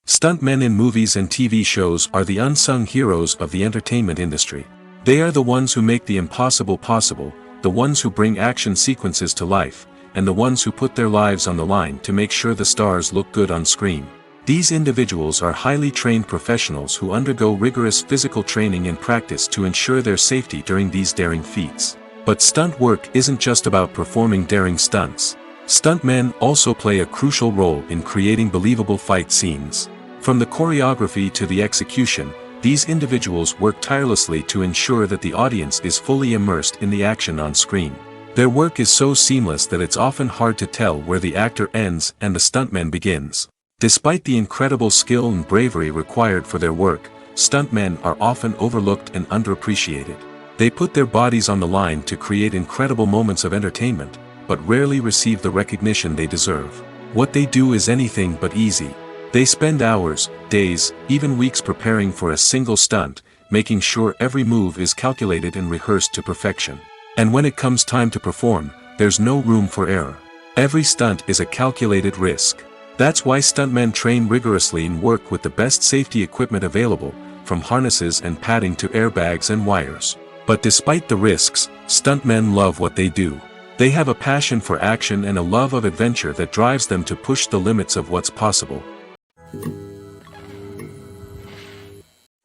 Stuntmen in movies and TV shows are the unsung heroes of the entertainment industry. They are the ones who make the impossible possible, the ones who bring action sequences to life, and the ones who put their lives on the line to make sure the stars look good on screen. These individuals are highly trained professionals who undergo rigorous physical training and practice to ensure their safety during these daring feats. But stunt work isn't just about performing daring stunts. Stuntmen also play a crucial role in creating believable fight scenes. From the choreography to the execution, these individuals work tirelessly to ensure that the audience is fully immersed in the action on screen. Their work is so seamless that it's often hard to tell where the actor ends and the stuntman begins. Despite the incredible skill and bravery required for their work, stuntmen are often overlooked and underappreciated. They put their bodies on the line to create incredible moments of entertainment, but rarely receive the recognition they deserve. What they do is anything but easy. They spend hours, days, even weeks preparing for a single stunt, making sure every move is calculated and rehearsed to perfection. And when it comes time to perform, there's no room for error. Every stunt is a calculated risk. That's why stuntmen train rigorously and work with the best safety equipment available, from harnesses and padding to airbags and wires. But despite the risks, stuntmen love what they do. They have a passion for action and a love of adventure that drives them to push the limits of what's possible.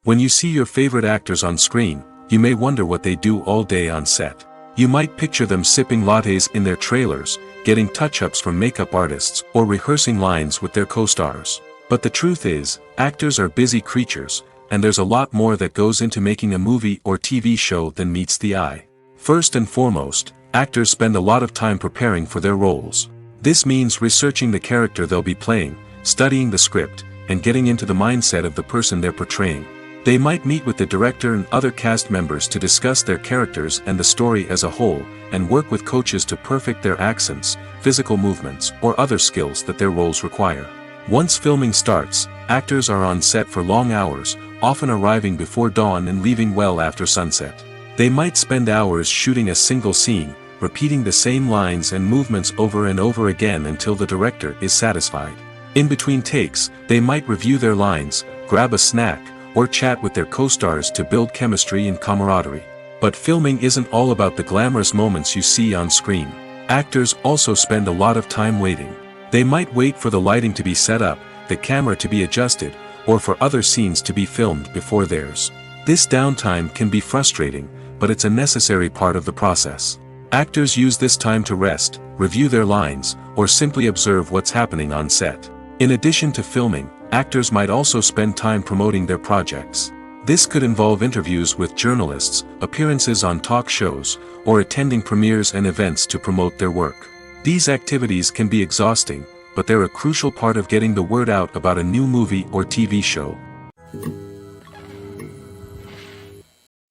When you see your favorite actors on screen, you may wonder what they do all day on set. You might picture them sipping lattes in their trailers, getting touch-ups from makeup artists, or rehearsing lines with their co-stars. But the truth is, actors are busy creatures, and there's a lot more that goes into making a movie or TV show than meets the eye. First and foremost, actors spend a lot of time preparing for their roles. This means researching the character they'll be playing, studying the script, and getting into the mindset of the person they're portraying. They might meet with the director and other cast members to discuss their characters and the story as a whole, and work with coaches to perfect their accents, physical movements, or other skills that their roles require. Once filming starts, actors are on set for long hours, often arriving before dawn and leaving well after sunset. They might spend hours shooting a single scene, repeating the same lines and movements over and over again until the director is satisfied. In between takes, they might review their lines, grab a snack, or chat with their co-stars to build chemistry and camaraderie. But filming isn't all about the glamorous moments you see on screen. Actors also spend a lot of time waiting. They might wait for the lighting to be set up, the camera to be adjusted, or for other scenes to be filmed before theirs. This downtime can be frustrating, but it's a necessary part of the process. Actors use this time to rest, review their lines, or simply observe what's happening on set. In addition to filming, actors might also spend time promoting their projects. This could involve interviews with journalists, appearances on talk shows, or attending premieres and events to promote their work. These activities can be exhausting, but they're a crucial part of getting the word out about a new movie or TV show.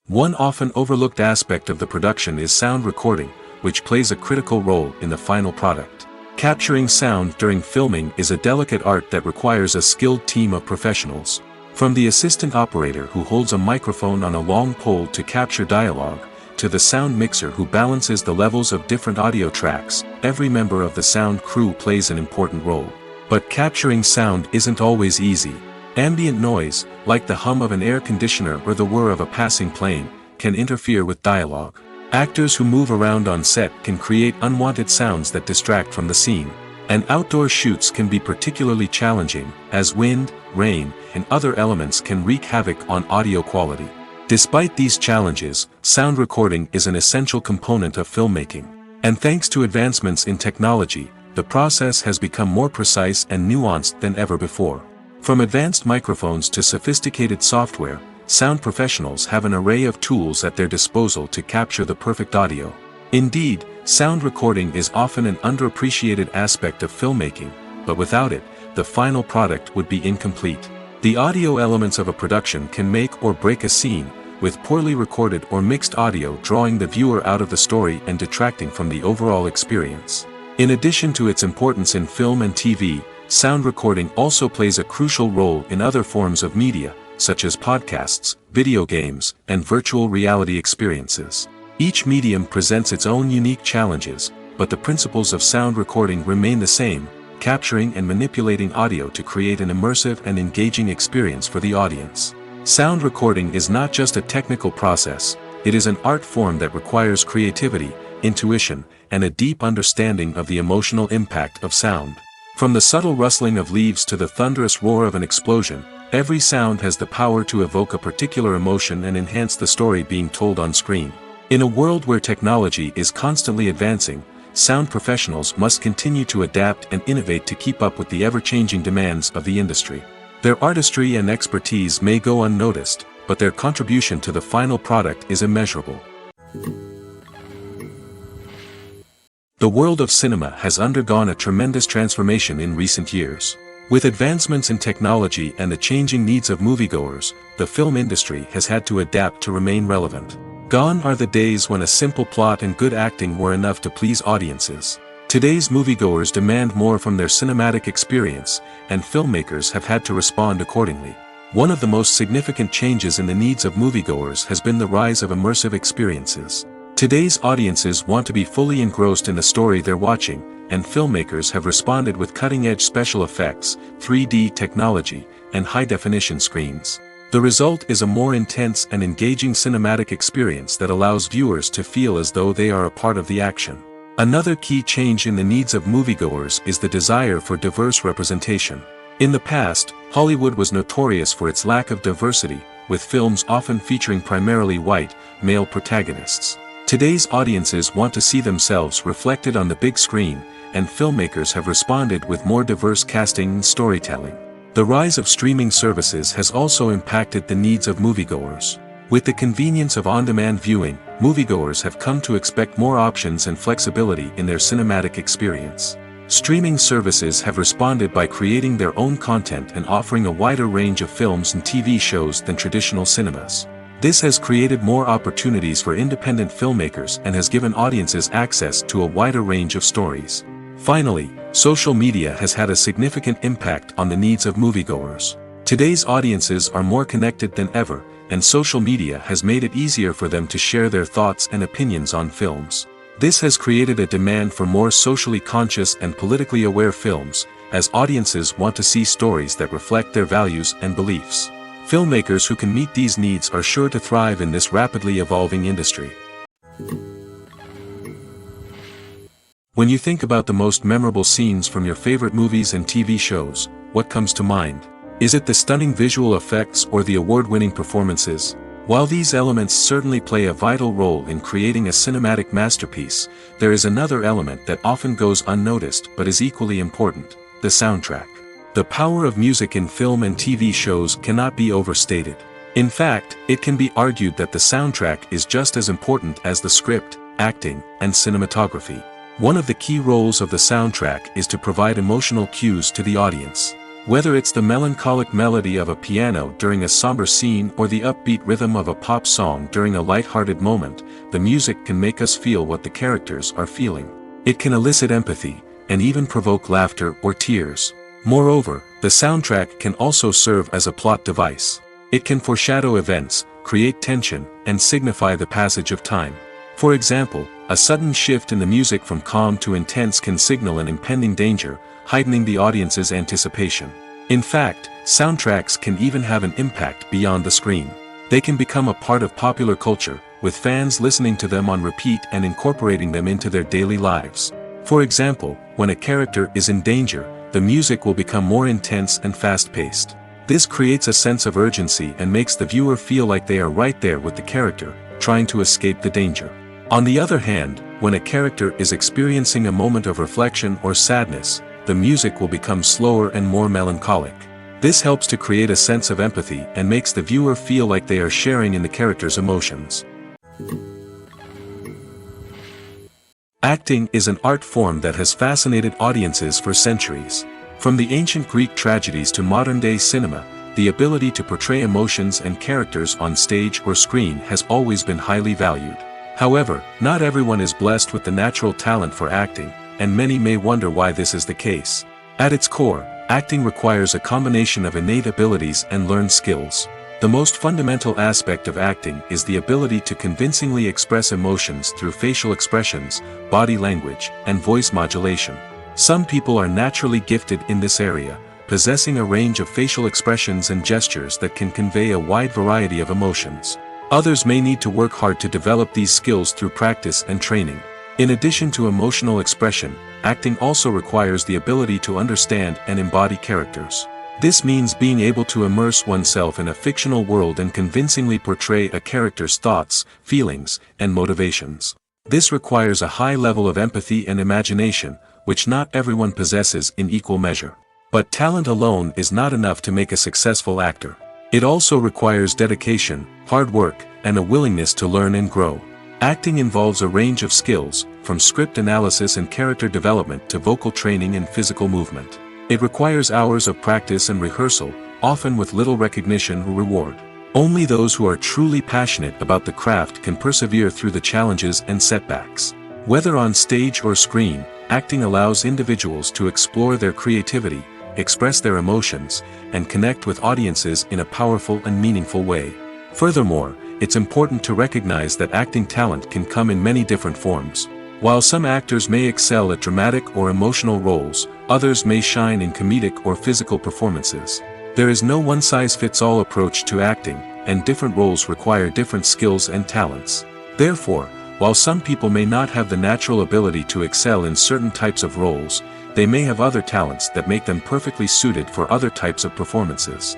One often overlooked aspect of the production is sound recording, which plays a critical role in the final product. Capturing sound during filming is a delicate art that requires a skilled team of professionals. From the assistant operator who holds a microphone on a long pole to capture dialogue, to the sound mixer who balances the levels of different audio tracks, every member of the sound crew plays an important role. But capturing sound isn't always easy. Ambient noise, like the hum of an air conditioner or the whir of a passing plane, can interfere with dialogue. Actors who move around on set can create unwanted sounds that distract from the scene. And outdoor shoots can be particularly challenging, as wind, rain, and other elements can wreak havoc on audio quality. Despite these challenges, sound recording is an essential component of filmmaking. And thanks to advancements in technology, the process has become more precise and nuanced than ever before. From advanced microphones to sophisticated software, sound professionals have an array of tools at their disposal to capture the perfect audio. Indeed, sound recording is often an underappreciated aspect of filmmaking, but without it, the final product would be incomplete. The audio elements of a production can make or break a scene, with poorly recorded or mixed audio drawing the viewer out of the story and detracting from the overall experience. In addition to its importance in film and TV, sound recording also plays a crucial role in other forms of media, such as podcasts, video games, and virtual reality experiences. Each medium presents its own unique challenges, but the principles of sound recording remain the same, capturing and manipulating audio to create an immersive and engaging experience for the audience. Sound recording is not just a technical process, it is an art form that requires creativity, intuition, and a deep understanding of the emotional impact of sound. From the subtle rustling of leaves to the thunderous roar of an explosion, every sound has the power to evoke a particular emotion and enhance the story being told on screen. In a world where technology is constantly advancing, sound professionals must continue to adapt and innovate to keep up with the ever-changing demands of the industry. Their artistry and expertise may go unnoticed, but their contribution to the final product is immeasurable. The world of cinema has undergone a tremendous transformation in recent years. With advancements in technology and the changing needs of moviegoers, the film industry has had to adapt to remain relevant. Gone are the days when a simple plot and good acting were enough to please audiences. Today's moviegoers demand more from their cinematic experience, and filmmakers have had to respond accordingly. One of the most significant changes in the needs of moviegoers has been the rise of immersive experiences. Today's audiences want to be fully engrossed in the story they're watching, and filmmakers have responded with cutting-edge special effects, 3D technology, and high-definition screens. The result is a more intense and engaging cinematic experience that allows viewers to feel as though they are a part of the action. Another key change in the needs of moviegoers is the desire for diverse representation. In the past, Hollywood was notorious for its lack of diversity, with films often featuring primarily white, male protagonists. Today's audiences want to see themselves reflected on the big screen, and filmmakers have responded with more diverse casting and storytelling. The rise of streaming services has also impacted the needs of moviegoers. With the convenience of on-demand viewing, moviegoers have come to expect more options and flexibility in their cinematic experience. Streaming services have responded by creating their own content and offering a wider range of films and TV shows than traditional cinemas. This has created more opportunities for independent filmmakers and has given audiences access to a wider range of stories. Finally, social media has had a significant impact on the needs of moviegoers. Today's audiences are more connected than ever, and social media has made it easier for them to share their thoughts and opinions on films. This has created a demand for more socially conscious and politically aware films, as audiences want to see stories that reflect their values and beliefs. Filmmakers who can meet these needs are sure to thrive in this rapidly evolving industry. When you think about the most memorable scenes from your favorite movies and TV shows, what comes to mind? Is it the stunning visual effects or the award-winning performances? While these elements certainly play a vital role in creating a cinematic masterpiece, there is another element that often goes unnoticed but is equally important: the soundtrack. The power of music in film and TV shows cannot be overstated. In fact, it can be argued that the soundtrack is just as important as the script, acting, and cinematography. One of the key roles of the soundtrack is to provide emotional cues to the audience. Whether it's the melancholic melody of a piano during a somber scene or the upbeat rhythm of a pop song during a light-hearted moment, the music can make us feel what the characters are feeling. It can elicit empathy, and even provoke laughter or tears. Moreover, the soundtrack can also serve as a plot device. It can foreshadow events, create tension, and signify the passage of time. For example, a sudden shift in the music from calm to intense can signal an impending danger, heightening the audience's anticipation. In fact, soundtracks can even have an impact beyond the screen. They can become a part of popular culture, with fans listening to them on repeat and incorporating them into their daily lives. For example, when a character is in danger, the music will become more intense and fast-paced. This creates a sense of urgency and makes the viewer feel like they are right there with the character, trying to escape the danger. On the other hand, when a character is experiencing a moment of reflection or sadness, the music will become slower and more melancholic. This helps to create a sense of empathy and makes the viewer feel like they are sharing in the character's emotions. Acting is an art form that has fascinated audiences for centuries. From the ancient Greek tragedies to modern-day cinema, the ability to portray emotions and characters on stage or screen has always been highly valued. However, not everyone is blessed with the natural talent for acting, and many may wonder why this is the case. At its core, acting requires a combination of innate abilities and learned skills. The most fundamental aspect of acting is the ability to convincingly express emotions through facial expressions, body language, and voice modulation. Some people are naturally gifted in this area, possessing a range of facial expressions and gestures that can convey a wide variety of emotions. Others may need to work hard to develop these skills through practice and training. In addition to emotional expression, acting also requires the ability to understand and embody characters. This means being able to immerse oneself in a fictional world and convincingly portray a character's thoughts, feelings, and motivations. This requires a high level of empathy and imagination, which not everyone possesses in equal measure. But talent alone is not enough to make a successful actor. It also requires dedication, hard work, and a willingness to learn and grow. Acting involves a range of skills, from script analysis and character development to vocal training and physical movement. It requires hours of practice and rehearsal, often with little recognition or reward. Only those who are truly passionate about the craft can persevere through the challenges and setbacks. Whether on stage or screen, acting allows individuals to explore their creativity, express their emotions, and connect with audiences in a powerful and meaningful way. Furthermore, it's important to recognize that acting talent can come in many different forms. While some actors may excel at dramatic or emotional roles, others may shine in comedic or physical performances. There is no one-size-fits-all approach to acting, and different roles require different skills and talents. Therefore, while some people may not have the natural ability to excel in certain types of roles, they may have other talents that make them perfectly suited for other types of performances.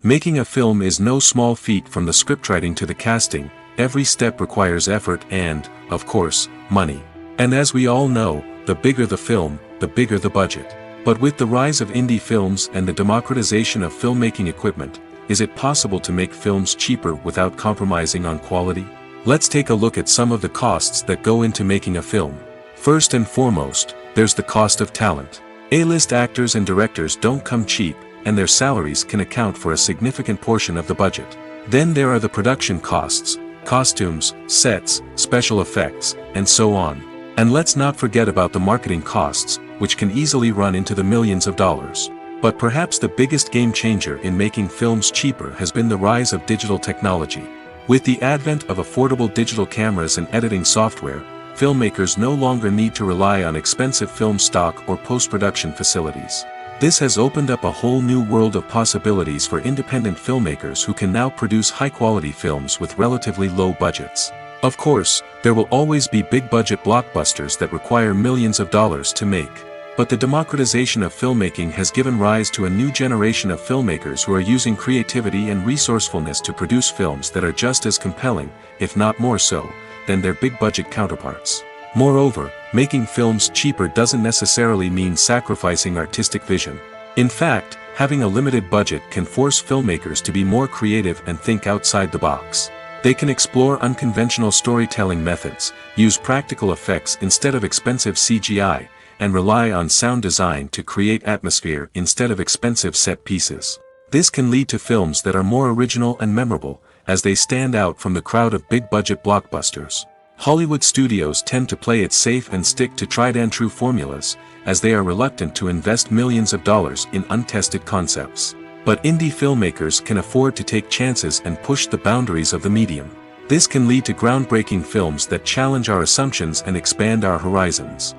Making a film is no small feat. From the scriptwriting to the casting, every step requires effort and, of course, money. And as we all know, the bigger the film, the bigger the budget. But with the rise of indie films and the democratization of filmmaking equipment, is it possible to make films cheaper without compromising on quality? Let's take a look at some of the costs that go into making a film. First and foremost, there's the cost of talent. A-list actors and directors don't come cheap, and their salaries can account for a significant portion of the budget. Then there are the production costs, costumes, sets, special effects, and so on. And let's not forget about the marketing costs, which can easily run into the millions of dollars. But perhaps the biggest game changer in making films cheaper has been the rise of digital technology. With the advent of affordable digital cameras and editing software, filmmakers no longer need to rely on expensive film stock or post-production facilities. This has opened up a whole new world of possibilities for independent filmmakers who can now produce high-quality films with relatively low budgets. Of course, there will always be big-budget blockbusters that require millions of dollars to make. But the democratization of filmmaking has given rise to a new generation of filmmakers who are using creativity and resourcefulness to produce films that are just as compelling, if not more so, than their big-budget counterparts. Moreover, making films cheaper doesn't necessarily mean sacrificing artistic vision. In fact, having a limited budget can force filmmakers to be more creative and think outside the box. They can explore unconventional storytelling methods, use practical effects instead of expensive CGI, and rely on sound design to create atmosphere instead of expensive set pieces. This can lead to films that are more original and memorable, as they stand out from the crowd of big-budget blockbusters. Hollywood studios tend to play it safe and stick to tried-and-true formulas, as they are reluctant to invest millions of dollars in untested concepts. But indie filmmakers can afford to take chances and push the boundaries of the medium. This can lead to groundbreaking films that challenge our assumptions and expand our horizons.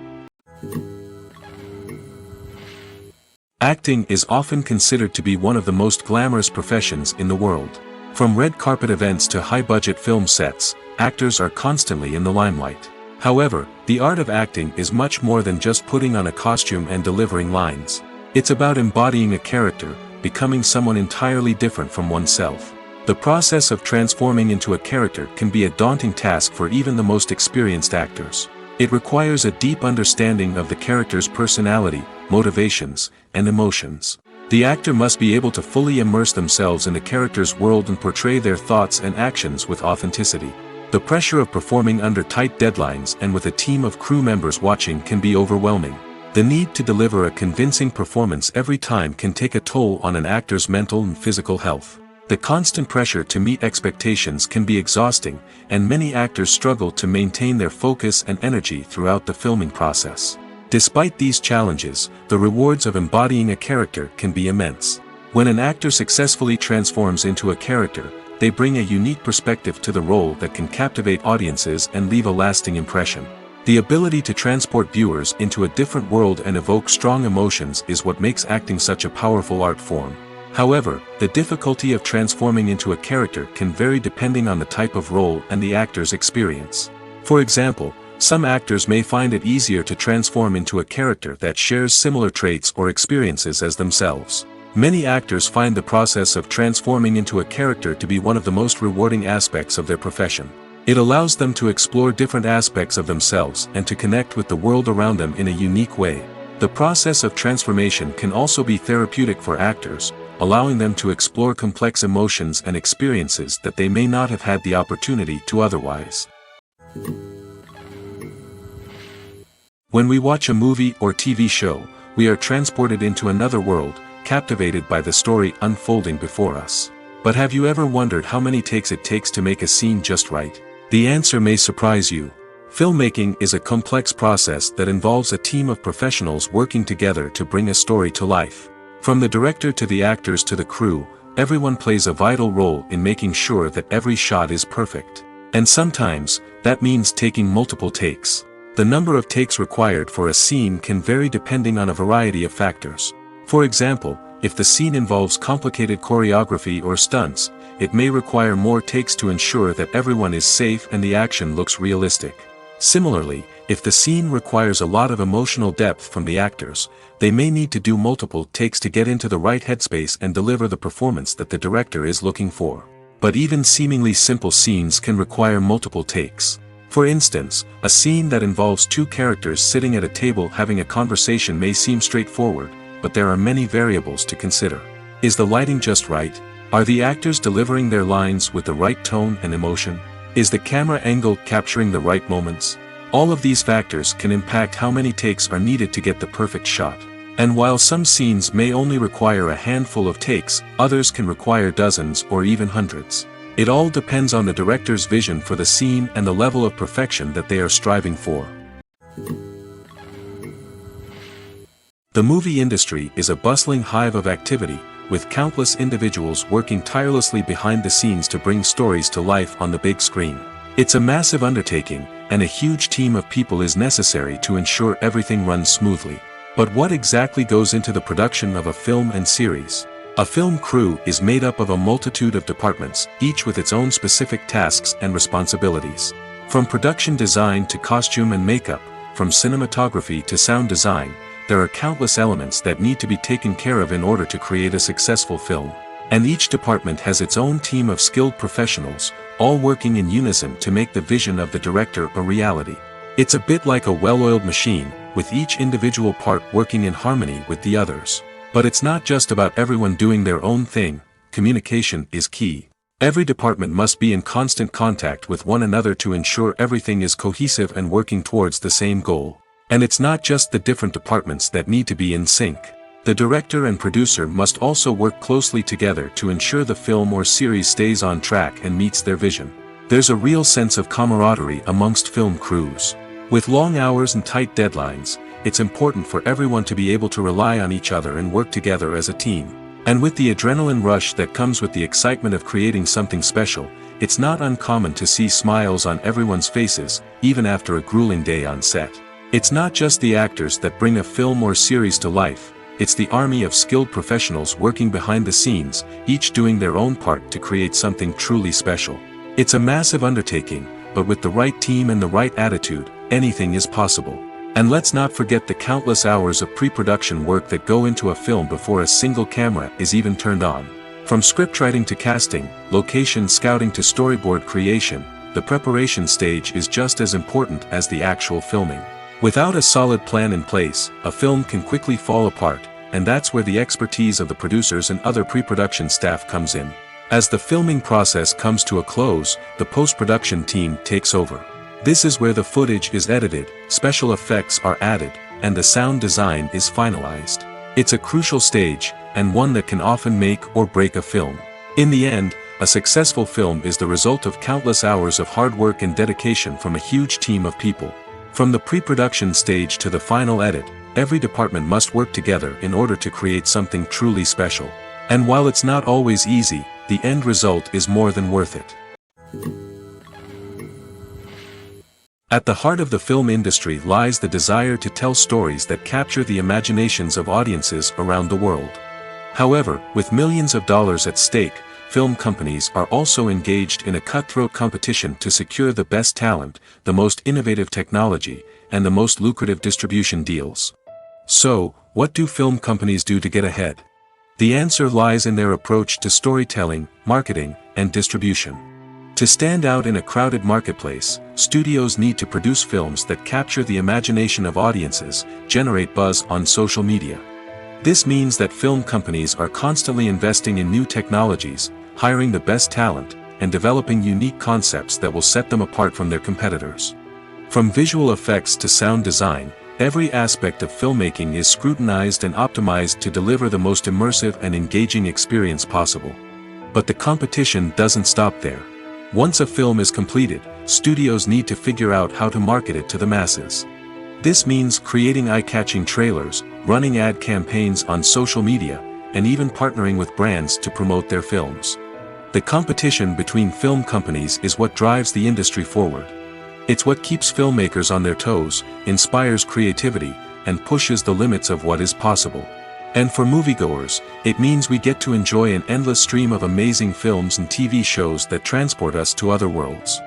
Acting is often considered to be one of the most glamorous professions in the world. From red carpet events to high-budget film sets, actors are constantly in the limelight. However, the art of acting is much more than just putting on a costume and delivering lines. It's about embodying a character, becoming someone entirely different from oneself. The process of transforming into a character can be a daunting task for even the most experienced actors. It requires a deep understanding of the character's personality, motivations, and emotions. The actor must be able to fully immerse themselves in the character's world and portray their thoughts and actions with authenticity. The pressure of performing under tight deadlines and with a team of crew members watching can be overwhelming. The need to deliver a convincing performance every time can take a toll on an actor's mental and physical health. The constant pressure to meet expectations can be exhausting, and many actors struggle to maintain their focus and energy throughout the filming process. Despite these challenges, the rewards of embodying a character can be immense. When an actor successfully transforms into a character, they bring a unique perspective to the role that can captivate audiences and leave a lasting impression. The ability to transport viewers into a different world and evoke strong emotions is what makes acting such a powerful art form. However, the difficulty of transforming into a character can vary depending on the type of role and the actor's experience. For example, some actors may find it easier to transform into a character that shares similar traits or experiences as themselves. Many actors find the process of transforming into a character to be one of the most rewarding aspects of their profession. It allows them to explore different aspects of themselves and to connect with the world around them in a unique way. The process of transformation can also be therapeutic for actors, allowing them to explore complex emotions and experiences that they may not have had the opportunity to otherwise. When we watch a movie or TV show, we are transported into another world, captivated by the story unfolding before us. But have you ever wondered how many takes it takes to make a scene just right? The answer may surprise you. Filmmaking is a complex process that involves a team of professionals working together to bring a story to life. From the director to the actors to the crew, everyone plays a vital role in making sure that every shot is perfect. And sometimes, that means taking multiple takes. The number of takes required for a scene can vary depending on a variety of factors. For example, if the scene involves complicated choreography or stunts, it may require more takes to ensure that everyone is safe and the action looks realistic. Similarly, if the scene requires a lot of emotional depth from the actors, they may need to do multiple takes to get into the right headspace and deliver the performance that the director is looking for. But even seemingly simple scenes can require multiple takes. For instance, a scene that involves two characters sitting at a table having a conversation may seem straightforward, but there are many variables to consider. Is the lighting just right? Are the actors delivering their lines with the right tone and emotion? Is the camera angle capturing the right moments? All of these factors can impact how many takes are needed to get the perfect shot. And while some scenes may only require a handful of takes, others can require dozens or even hundreds. It all depends on the director's vision for the scene and the level of perfection that they are striving for. The movie industry is a bustling hive of activity, with countless individuals working tirelessly behind the scenes to bring stories to life on the big screen. It's a massive undertaking, and a huge team of people is necessary to ensure everything runs smoothly. But what exactly goes into the production of a film and series? A film crew is made up of a multitude of departments, each with its own specific tasks and responsibilities. From production design to costume and makeup, from cinematography to sound design, there are countless elements that need to be taken care of in order to create a successful film. And each department has its own team of skilled professionals, all working in unison to make the vision of the director a reality. It's a bit like a well-oiled machine, with each individual part working in harmony with the others. But it's not just about everyone doing their own thing. Communication is key. Every department must be in constant contact with one another to ensure everything is cohesive and working towards the same goal. And it's not just the different departments that need to be in sync. The director and producer must also work closely together to ensure the film or series stays on track and meets their vision. There's a real sense of camaraderie amongst film crews. With long hours and tight deadlines, it's important for everyone to be able to rely on each other and work together as a team. And with the adrenaline rush that comes with the excitement of creating something special, it's not uncommon to see smiles on everyone's faces, even after a grueling day on set. It's not just the actors that bring a film or series to life, it's the army of skilled professionals working behind the scenes, each doing their own part to create something truly special. It's a massive undertaking, but with the right team and the right attitude, anything is possible. And let's not forget the countless hours of pre-production work that go into a film before a single camera is even turned on. From scriptwriting to casting, location scouting to storyboard creation, the preparation stage is just as important as the actual filming. Without a solid plan in place, a film can quickly fall apart, and that's where the expertise of the producers and other pre-production staff comes in. As the filming process comes to a close, the post-production team takes over. This is where the footage is edited, special effects are added, and the sound design is finalized. It's a crucial stage, and one that can often make or break a film. In the end, a successful film is the result of countless hours of hard work and dedication from a huge team of people. From the pre-production stage to the final edit, every department must work together in order to create something truly special. And while it's not always easy, the end result is more than worth it. At the heart of the film industry lies the desire to tell stories that capture the imaginations of audiences around the world. However, with millions of dollars at stake, film companies are also engaged in a cutthroat competition to secure the best talent, the most innovative technology, and the most lucrative distribution deals. So, what do film companies do to get ahead? The answer lies in their approach to storytelling, marketing, and distribution. To stand out in a crowded marketplace, studios need to produce films that capture the imagination of audiences, generate buzz on social media. This means that film companies are constantly investing in new technologies, hiring the best talent, and developing unique concepts that will set them apart from their competitors. From visual effects to sound design, every aspect of filmmaking is scrutinized and optimized to deliver the most immersive and engaging experience possible. But the competition doesn't stop there. Once a film is completed, studios need to figure out how to market it to the masses. This means creating eye-catching trailers, running ad campaigns on social media, and even partnering with brands to promote their films. The competition between film companies is what drives the industry forward. It's what keeps filmmakers on their toes, inspires creativity, and pushes the limits of what is possible. And for moviegoers, it means we get to enjoy an endless stream of amazing films and TV shows that transport us to other worlds.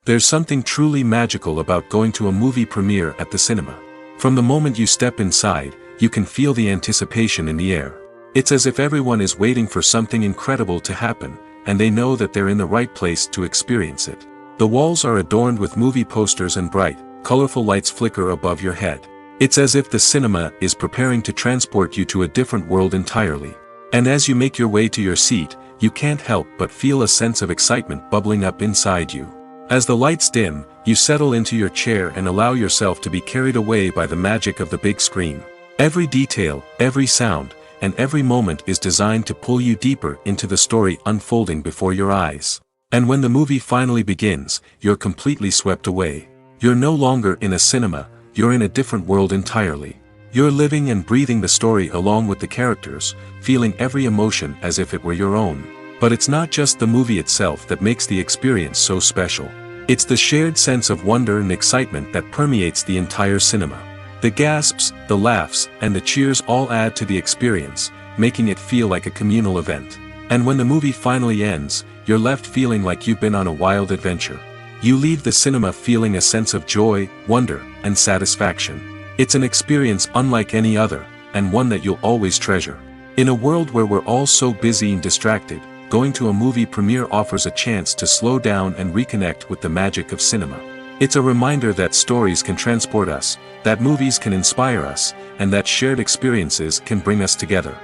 There's something truly magical about going to a movie premiere at the cinema. From the moment you step inside, you can feel the anticipation in the air. It's as if everyone is waiting for something incredible to happen, and they know that they're in the right place to experience it. The walls are adorned with movie posters and bright, colorful lights flicker above your head. It's as if the cinema is preparing to transport you to a different world entirely. And as you make your way to your seat, you can't help but feel a sense of excitement bubbling up inside you. As the lights dim, you settle into your chair and allow yourself to be carried away by the magic of the big screen. Every detail, every sound, and every moment is designed to pull you deeper into the story unfolding before your eyes. And when the movie finally begins, you're completely swept away. You're no longer in a cinema, you're in a different world entirely. You're living and breathing the story along with the characters, feeling every emotion as if it were your own. But it's not just the movie itself that makes the experience so special. It's the shared sense of wonder and excitement that permeates the entire cinema. The gasps, the laughs, and the cheers all add to the experience, making it feel like a communal event. And when the movie finally ends, you're left feeling like you've been on a wild adventure. You leave the cinema feeling a sense of joy, wonder, and satisfaction. It's an experience unlike any other, and one that you'll always treasure. In a world where we're all so busy and distracted, going to a movie premiere offers a chance to slow down and reconnect with the magic of cinema. It's a reminder that stories can transport us, that movies can inspire us, and that shared experiences can bring us together.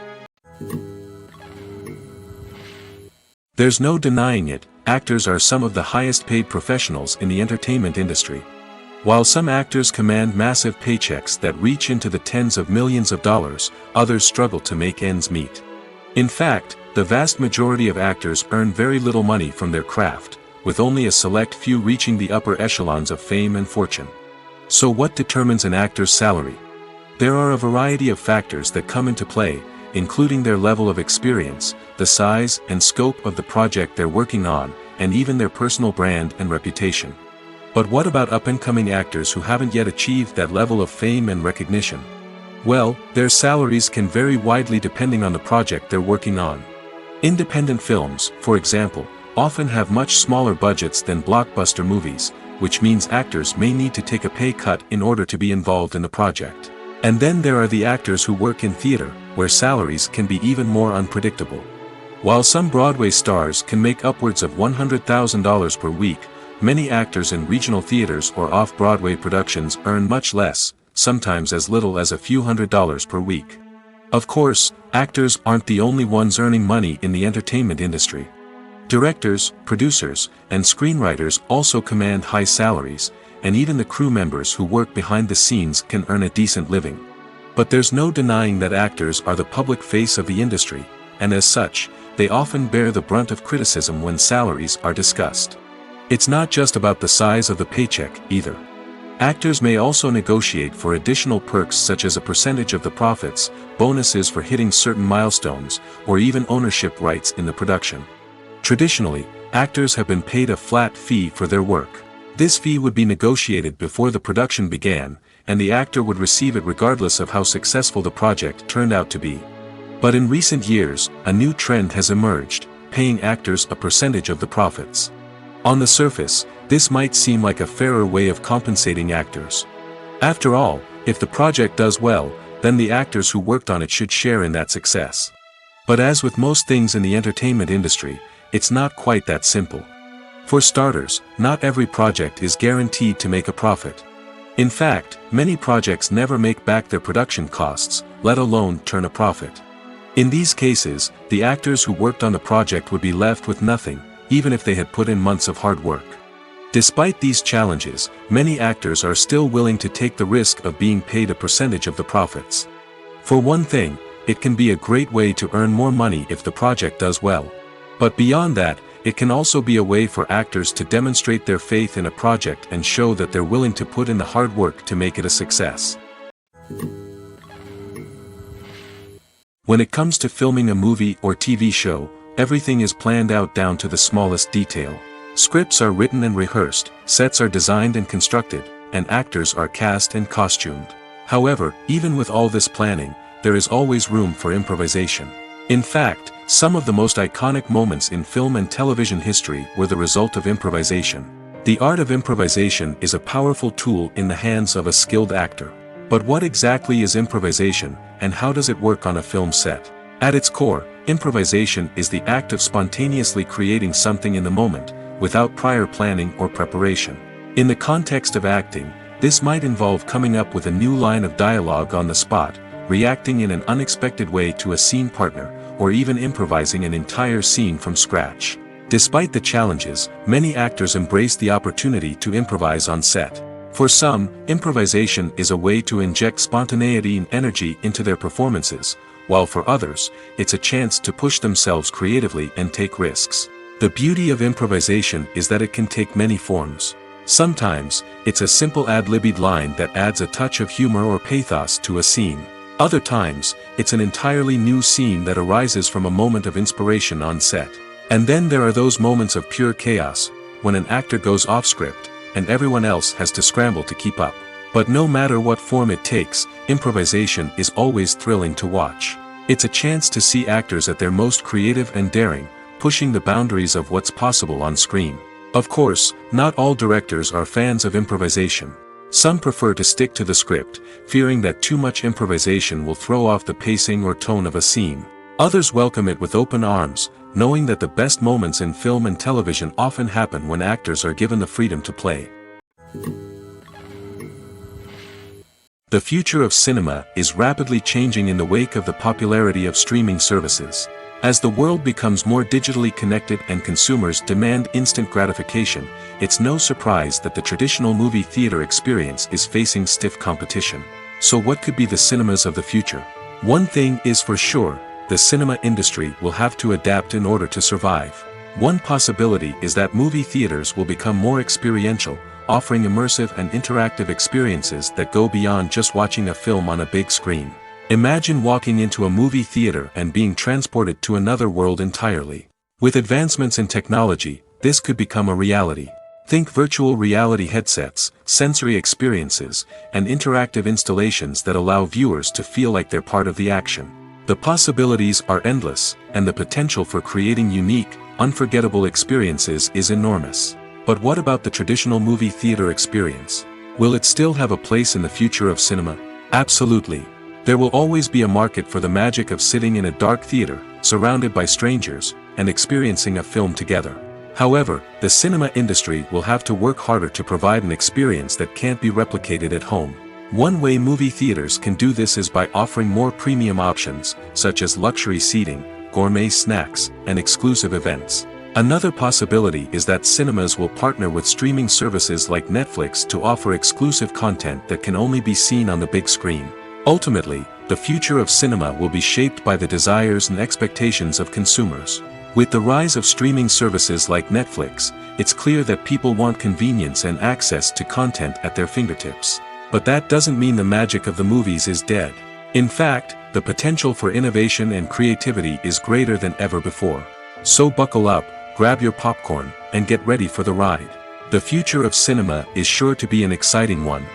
There's no denying it, actors are some of the highest paid professionals in the entertainment industry. While some actors command massive paychecks that reach into the tens of millions of dollars, others struggle to make ends meet. In fact, the vast majority of actors earn very little money from their craft, with only a select few reaching the upper echelons of fame and fortune. So what determines an actor's salary? There are a variety of factors that come into play, including their level of experience, the size and scope of the project they're working on, and even their personal brand and reputation. But what about up-and-coming actors who haven't yet achieved that level of fame and recognition? Well, their salaries can vary widely depending on the project they're working on. Independent films, for example, often have much smaller budgets than blockbuster movies, which means actors may need to take a pay cut in order to be involved in the project. And then there are the actors who work in theater, where salaries can be even more unpredictable. While some Broadway stars can make upwards of $100,000 per week, many actors in regional theaters or off-Broadway productions earn much less, sometimes as little as a few $100s per week. Of course, actors aren't the only ones earning money in the entertainment industry. Directors, producers, and screenwriters also command high salaries, and even the crew members who work behind the scenes can earn a decent living. But there's no denying that actors are the public face of the industry, and as such, they often bear the brunt of criticism when salaries are discussed. It's not just about the size of the paycheck, either. Actors may also negotiate for additional perks such as a percentage of the profits, bonuses for hitting certain milestones, or even ownership rights in the production. Traditionally, actors have been paid a flat fee for their work. This fee would be negotiated before the production began, and the actor would receive it regardless of how successful the project turned out to be. But in recent years, a new trend has emerged, paying actors a percentage of the profits. On the surface, this might seem like a fairer way of compensating actors. After all, if the project does well, then the actors who worked on it should share in that success. But as with most things in the entertainment industry, it's not quite that simple. For starters, not every project is guaranteed to make a profit. In fact, many projects never make back their production costs, let alone turn a profit. In these cases, the actors who worked on the project would be left with nothing, even if they had put in months of hard work. Despite these challenges, many actors are still willing to take the risk of being paid a percentage of the profits. For one thing, it can be a great way to earn more money if the project does well. But beyond that, it can also be a way for actors to demonstrate their faith in a project and show that they're willing to put in the hard work to make it a success. When it comes to filming a movie or TV show, everything is planned out down to the smallest detail. Scripts are written and rehearsed, sets are designed and constructed, and actors are cast and costumed. However, even with all this planning, there is always room for improvisation. In fact, some of the most iconic moments in film and television history were the result of improvisation. The art of improvisation is a powerful tool in the hands of a skilled actor. But what exactly is improvisation, and how does it work on a film set? At its core, improvisation is the act of spontaneously creating something in the moment, without prior planning or preparation. In the context of acting, this might involve coming up with a new line of dialogue on the spot, reacting in an unexpected way to a scene partner, or even improvising an entire scene from scratch. Despite the challenges, many actors embrace the opportunity to improvise on set. For some, improvisation is a way to inject spontaneity and energy into their performances, while for others, it's a chance to push themselves creatively and take risks. The beauty of improvisation is that it can take many forms. Sometimes, it's a simple ad-libbed line that adds a touch of humor or pathos to a scene. Other times, it's an entirely new scene that arises from a moment of inspiration on set. And then there are those moments of pure chaos, when an actor goes off script, and everyone else has to scramble to keep up. But no matter what form it takes, improvisation is always thrilling to watch. It's a chance to see actors at their most creative and daring, pushing the boundaries of what's possible on screen. Of course, not all directors are fans of improvisation. Some prefer to stick to the script, fearing that too much improvisation will throw off the pacing or tone of a scene. Others welcome it with open arms, knowing that the best moments in film and television often happen when actors are given the freedom to play. The future of cinema is rapidly changing in the wake of the popularity of streaming services. As the world becomes more digitally connected and consumers demand instant gratification, it's no surprise that the traditional movie theater experience is facing stiff competition. So what could be the cinemas of the future? One thing is for sure, the cinema industry will have to adapt in order to survive. One possibility is that movie theaters will become more experiential, offering immersive and interactive experiences that go beyond just watching a film on a big screen. Imagine walking into a movie theater and being transported to another world entirely. With advancements in technology, this could become a reality. Think virtual reality headsets, sensory experiences, and interactive installations that allow viewers to feel like they're part of the action. The possibilities are endless, and the potential for creating unique, unforgettable experiences is enormous. But what about the traditional movie theater experience? Will it still have a place in the future of cinema? Absolutely. There will always be a market for the magic of sitting in a dark theater, surrounded by strangers, and experiencing a film together. However, the cinema industry will have to work harder to provide an experience that can't be replicated at home. One way movie theaters can do this is by offering more premium options, such as luxury seating, gourmet snacks, and exclusive events. Another possibility is that cinemas will partner with streaming services like Netflix to offer exclusive content that can only be seen on the big screen. Ultimately, the future of cinema will be shaped by the desires and expectations of consumers. With the rise of streaming services like Netflix, it's clear that people want convenience and access to content at their fingertips. But that doesn't mean the magic of the movies is dead. In fact, the potential for innovation and creativity is greater than ever before. So buckle up, grab your popcorn, and get ready for the ride. The future of cinema is sure to be an exciting one.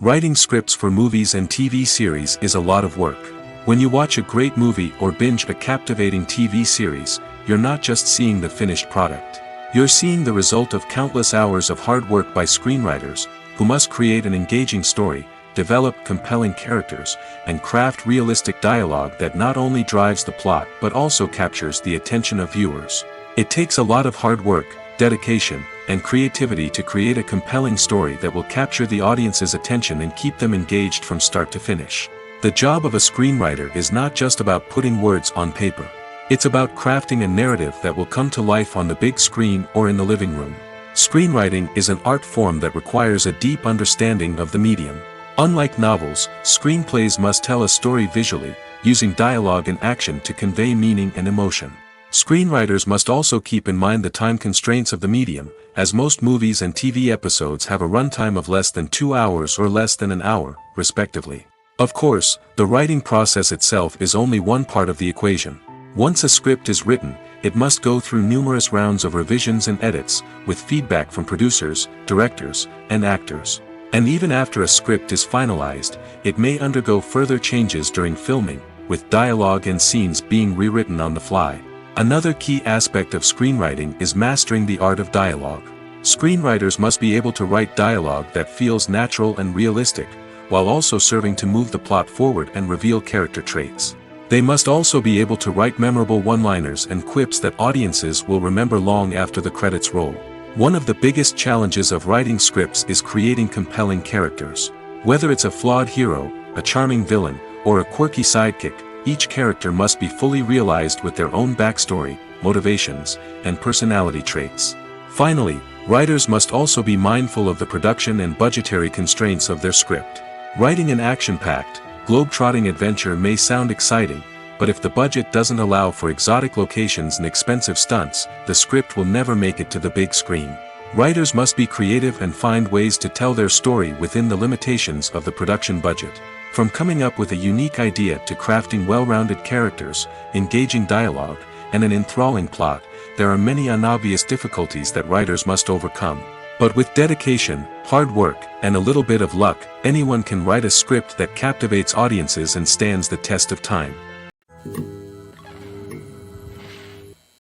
Writing scripts for movies and TV series is a lot of work. When you watch a great movie or binge a captivating TV series, you're not just seeing the finished product. You're seeing the result of countless hours of hard work by screenwriters, who must create an engaging story, develop compelling characters, and craft realistic dialogue that not only drives the plot but also captures the attention of viewers. It takes a lot of hard work, dedication, and creativity to create a compelling story that will capture the audience's attention and keep them engaged from start to finish. The job of a screenwriter is not just about putting words on paper. It's about crafting a narrative that will come to life on the big screen or in the living room. Screenwriting is an art form that requires a deep understanding of the medium. Unlike novels, screenplays must tell a story visually, using dialogue and action to convey meaning and emotion. Screenwriters must also keep in mind the time constraints of the medium, as most movies and TV episodes have a runtime of less than 2 hours or less than an hour, respectively. Of course, the writing process itself is only one part of the equation. Once a script is written, it must go through numerous rounds of revisions and edits, with feedback from producers, directors, and actors. And even after a script is finalized, it may undergo further changes during filming, with dialogue and scenes being rewritten on the fly. Another key aspect of screenwriting is mastering the art of dialogue. Screenwriters must be able to write dialogue that feels natural and realistic, while also serving to move the plot forward and reveal character traits. They must also be able to write memorable one-liners and quips that audiences will remember long after the credits roll. One of the biggest challenges of writing scripts is creating compelling characters. Whether it's a flawed hero, a charming villain, or a quirky sidekick, each character must be fully realized with their own backstory, motivations, and personality traits. Finally, writers must also be mindful of the production and budgetary constraints of their script. Writing an action-packed, globe-trotting adventure may sound exciting, but if the budget doesn't allow for exotic locations and expensive stunts, the script will never make it to the big screen. Writers must be creative and find ways to tell their story within the limitations of the production budget. From coming up with a unique idea to crafting well-rounded characters, engaging dialogue, and an enthralling plot, there are many unobvious difficulties that writers must overcome. But with dedication, hard work, and a little bit of luck, anyone can write a script that captivates audiences and stands the test of time.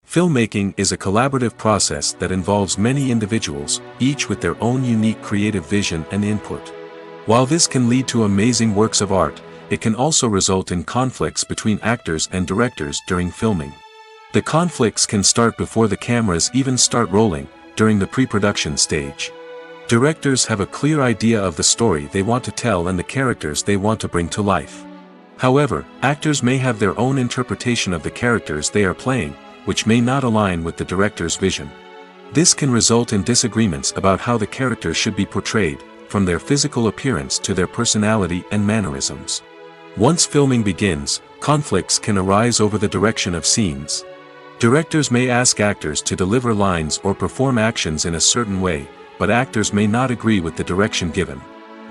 Filmmaking is a collaborative process that involves many individuals, each with their own unique creative vision and input. While this can lead to amazing works of art, it can also result in conflicts between actors and directors during filming. The conflicts can start before the cameras even start rolling, during the pre-production stage. Directors have a clear idea of the story they want to tell and the characters they want to bring to life. However, actors may have their own interpretation of the characters they are playing, which may not align with the director's vision. This can result in disagreements about how the characters should be portrayed, from their physical appearance to their personality and mannerisms. Once filming begins, conflicts can arise over the direction of scenes. Directors may ask actors to deliver lines or perform actions in a certain way, but actors may not agree with the direction given.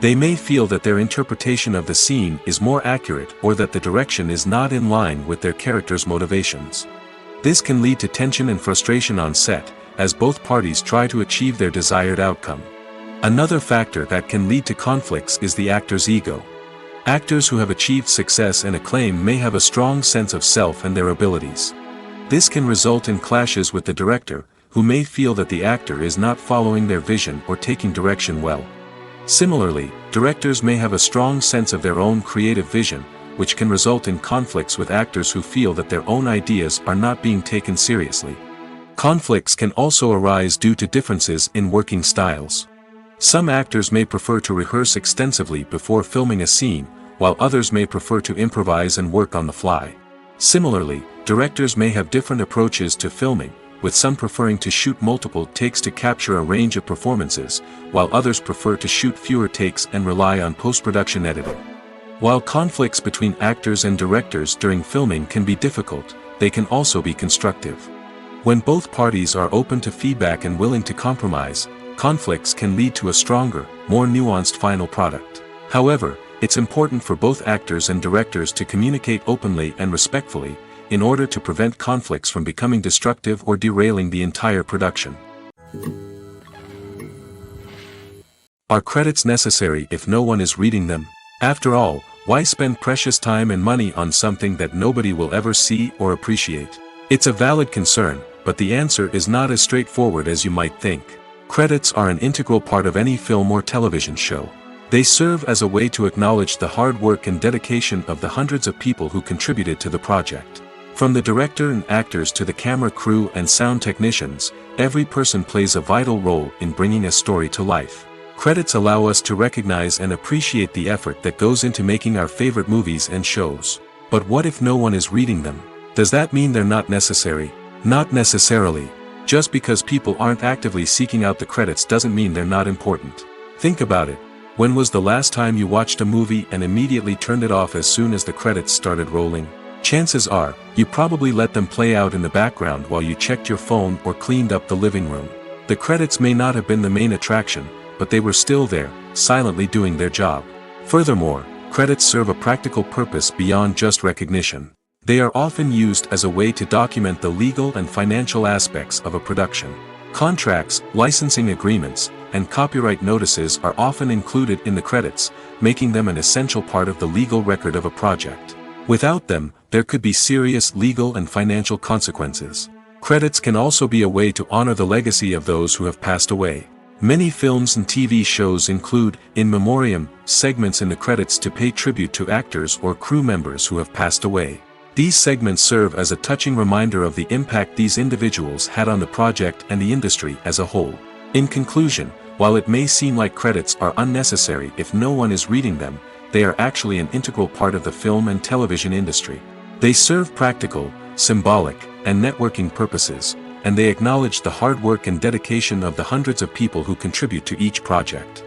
They may feel that their interpretation of the scene is more accurate or that the direction is not in line with their character's motivations. This can lead to tension and frustration on set, as both parties try to achieve their desired outcome. Another factor that can lead to conflicts is the actor's ego. Actors who have achieved success and acclaim may have a strong sense of self and their abilities. This can result in clashes with the director, who may feel that the actor is not following their vision or taking direction well. Similarly, directors may have a strong sense of their own creative vision, which can result in conflicts with actors who feel that their own ideas are not being taken seriously. Conflicts can also arise due to differences in working styles. Some actors may prefer to rehearse extensively before filming a scene, while others may prefer to improvise and work on the fly. Similarly, directors may have different approaches to filming, with some preferring to shoot multiple takes to capture a range of performances, while others prefer to shoot fewer takes and rely on post-production editing. While conflicts between actors and directors during filming can be difficult, they can also be constructive. When both parties are open to feedback and willing to compromise, conflicts can lead to a stronger, more nuanced final product. However, it's important for both actors and directors to communicate openly and respectfully, in order to prevent conflicts from becoming destructive or derailing the entire production. Are credits necessary if no one is reading them? After all, why spend precious time and money on something that nobody will ever see or appreciate? It's a valid concern, but the answer is not as straightforward as you might think. Credits are an integral part of any film or television show. They serve as a way to acknowledge the hard work and dedication of the hundreds of people who contributed to the project. From the director and actors to the camera crew and sound technicians, every person plays a vital role in bringing a story to life. Credits allow us to recognize and appreciate the effort that goes into making our favorite movies and shows. But what if no one is reading them? Does that mean they're not necessary? Not necessarily. Just because people aren't actively seeking out the credits doesn't mean they're not important. Think about it. When was the last time you watched a movie and immediately turned it off as soon as the credits started rolling? Chances are, you probably let them play out in the background while you checked your phone or cleaned up the living room. The credits may not have been the main attraction, but they were still there, silently doing their job. Furthermore, credits serve a practical purpose beyond just recognition. They are often used as a way to document the legal and financial aspects of a production. Contracts, licensing agreements, and copyright notices are often included in the credits, making them an essential part of the legal record of a project. Without them, there could be serious legal and financial consequences. Credits can also be a way to honor the legacy of those who have passed away. Many films and TV shows include, in memoriam, segments in the credits to pay tribute to actors or crew members who have passed away. These segments serve as a touching reminder of the impact these individuals had on the project and the industry as a whole. In conclusion, while it may seem like credits are unnecessary if no one is reading them, they are actually an integral part of the film and television industry. They serve practical, symbolic, and networking purposes, and they acknowledge the hard work and dedication of the hundreds of people who contribute to each project.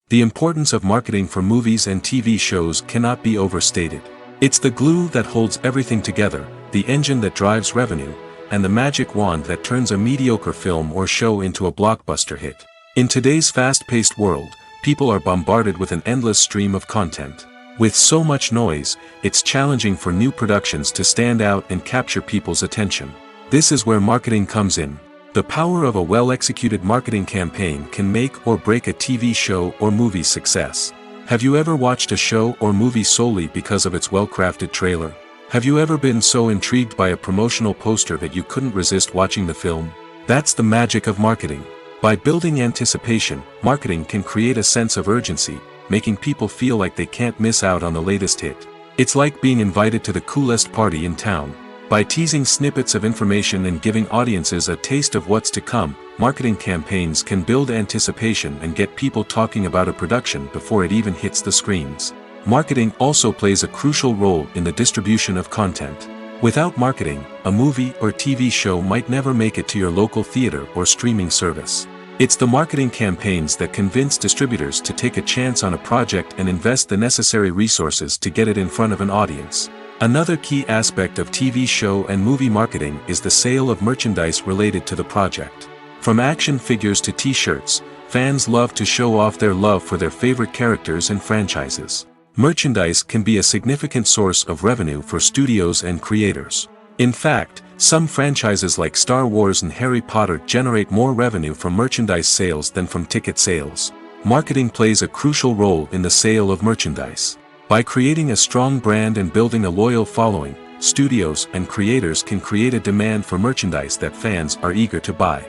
The importance of marketing for movies and TV shows cannot be overstated. It's the glue that holds everything together, the engine that drives revenue, and the magic wand that turns a mediocre film or show into a blockbuster hit. In today's fast-paced world, people are bombarded with an endless stream of content. With so much noise, it's challenging for new productions to stand out and capture people's attention. This is where marketing comes in. The power of a well-executed marketing campaign can make or break a TV show or movie's success. Have you ever watched a show or movie solely because of its well-crafted trailer? Have you ever been so intrigued by a promotional poster that you couldn't resist watching the film? That's the magic of marketing. By building anticipation, marketing can create a sense of urgency, making people feel like they can't miss out on the latest hit. It's like being invited to the coolest party in town. By teasing snippets of information and giving audiences a taste of what's to come, marketing campaigns can build anticipation and get people talking about a production before it even hits the screens. Marketing also plays a crucial role in the distribution of content. Without marketing, a movie or TV show might never make it to your local theater or streaming service. It's the marketing campaigns that convince distributors to take a chance on a project and invest the necessary resources to get it in front of an audience. Another key aspect of TV show and movie marketing is the sale of merchandise related to the project. From action figures to t-shirts, fans love to show off their love for their favorite characters and franchises. Merchandise can be a significant source of revenue for studios and creators. In fact, some franchises like Star Wars and Harry Potter generate more revenue from merchandise sales than from ticket sales. Marketing plays a crucial role in the sale of merchandise. By creating a strong brand and building a loyal following, studios and creators can create a demand for merchandise that fans are eager to buy.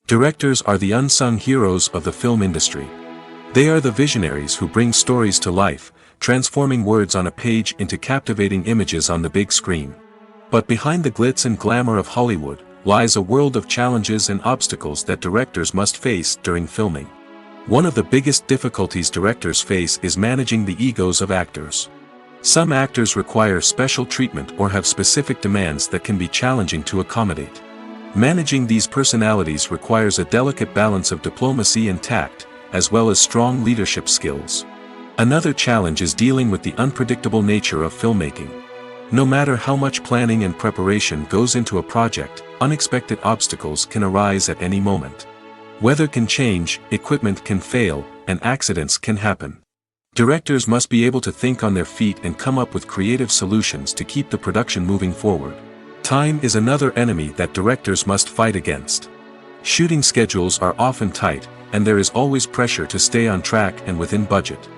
Directors are the unsung heroes of the film industry. They are the visionaries who bring stories to life, transforming words on a page into captivating images on the big screen. But behind the glitz and glamour of Hollywood lies a world of challenges and obstacles that directors must face during filming. One of the biggest difficulties directors face is managing the egos of actors. Some actors require special treatment or have specific demands that can be challenging to accommodate. Managing these personalities requires a delicate balance of diplomacy and tact, as well as strong leadership skills. Another challenge is dealing with the unpredictable nature of filmmaking. No matter how much planning and preparation goes into a project, unexpected obstacles can arise at any moment. Weather can change, equipment can fail, and accidents can happen. Directors must be able to think on their feet and come up with creative solutions to keep the production moving forward. Time is another enemy that directors must fight against. Shooting schedules are often tight, and there is always pressure to stay on track and within budget.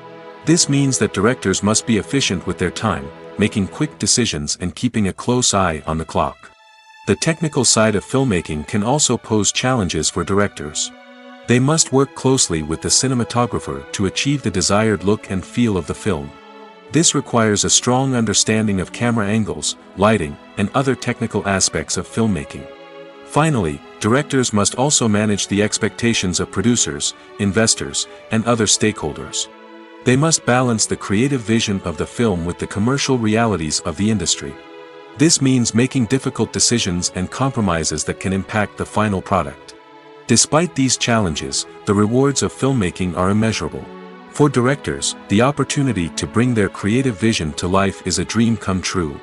This means that directors must be efficient with their time, making quick decisions and keeping a close eye on the clock. The technical side of filmmaking can also pose challenges for directors. They must work closely with the cinematographer to achieve the desired look and feel of the film. This requires a strong understanding of camera angles, lighting, and other technical aspects of filmmaking. Finally, directors must also manage the expectations of producers, investors, and other stakeholders. They must balance the creative vision of the film with the commercial realities of the industry. This means making difficult decisions and compromises that can impact the final product. Despite these challenges, the rewards of filmmaking are immeasurable. For directors, the opportunity to bring their creative vision to life is a dream come true.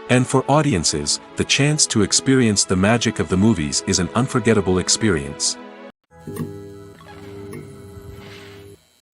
And for audiences, the chance to experience the magic of the movies is an unforgettable experience.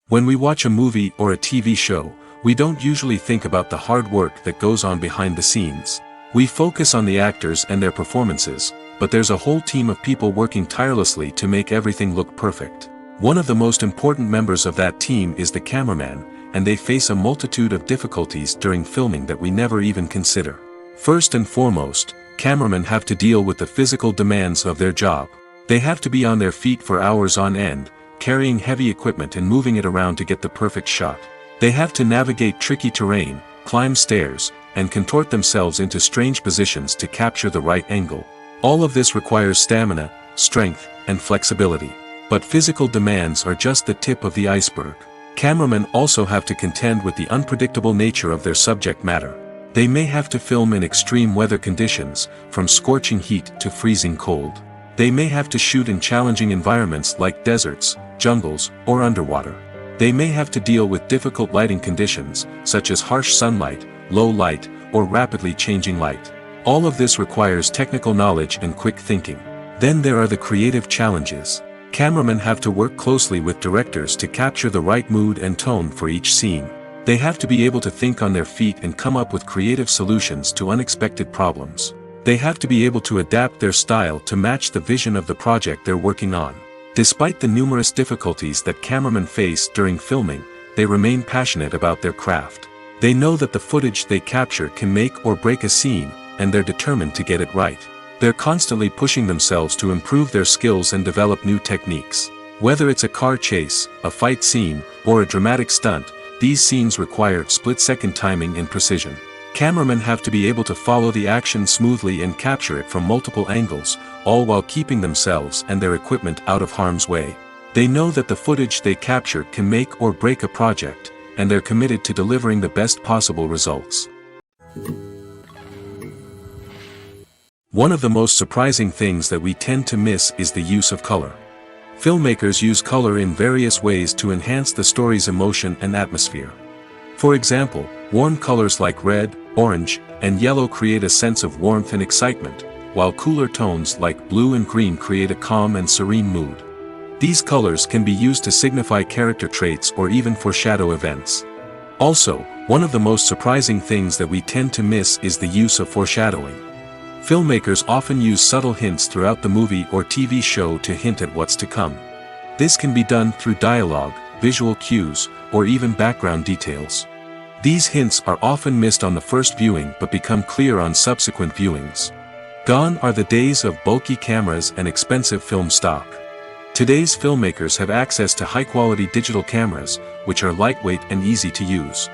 When we watch a movie or a TV show, we don't usually think about the hard work that goes on behind the scenes. We focus on the actors and their performances, but there's a whole team of people working tirelessly to make everything look perfect. One of the most important members of that team is the cameraman, and they face a multitude of difficulties during filming that we never even consider. First and foremost, cameramen have to deal with the physical demands of their job. They have to be on their feet for hours on end, carrying heavy equipment and moving it around to get the perfect shot. They have to navigate tricky terrain, climb stairs, and contort themselves into strange positions to capture the right angle. All of this requires stamina, strength, and flexibility. But physical demands are just the tip of the iceberg. Cameramen also have to contend with the unpredictable nature of their subject matter. They may have to film in extreme weather conditions, from scorching heat to freezing cold. They may have to shoot in challenging environments like deserts, jungles, or underwater. They may have to deal with difficult lighting conditions, such as harsh sunlight, low light, or rapidly changing light. All of this requires technical knowledge and quick thinking. Then there are the creative challenges. Cameramen have to work closely with directors to capture the right mood and tone for each scene. They have to be able to think on their feet and come up with creative solutions to unexpected problems. They have to be able to adapt their style to match the vision of the project they're working on. Despite the numerous difficulties that cameramen face during filming, they remain passionate about their craft. They know that the footage they capture can make or break a scene, and they're determined to get it right. They're constantly pushing themselves to improve their skills and develop new techniques. Whether it's a car chase, a fight scene, or a dramatic stunt, these scenes require split-second timing and precision. Cameramen have to be able to follow the action smoothly and capture it from multiple angles, all while keeping themselves and their equipment out of harm's way. They know that the footage they capture can make or break a project, and they're committed to delivering the best possible results. One of the most surprising things that we tend to miss is the use of color. Filmmakers use color in various ways to enhance the story's emotion and atmosphere. For example, warm colors like red, orange, and yellow create a sense of warmth and excitement, while cooler tones like blue and green create a calm and serene mood. These colors can be used to signify character traits or even foreshadow events. Also, one of the most surprising things that we tend to miss is the use of foreshadowing. Filmmakers often use subtle hints throughout the movie or TV show to hint at what's to come. This can be done through dialogue, visual cues, or even background details. These hints are often missed on the first viewing but become clear on subsequent viewings. Gone are the days of bulky cameras and expensive film stock. Today's filmmakers have access to high-quality digital cameras, which are lightweight and easy to use.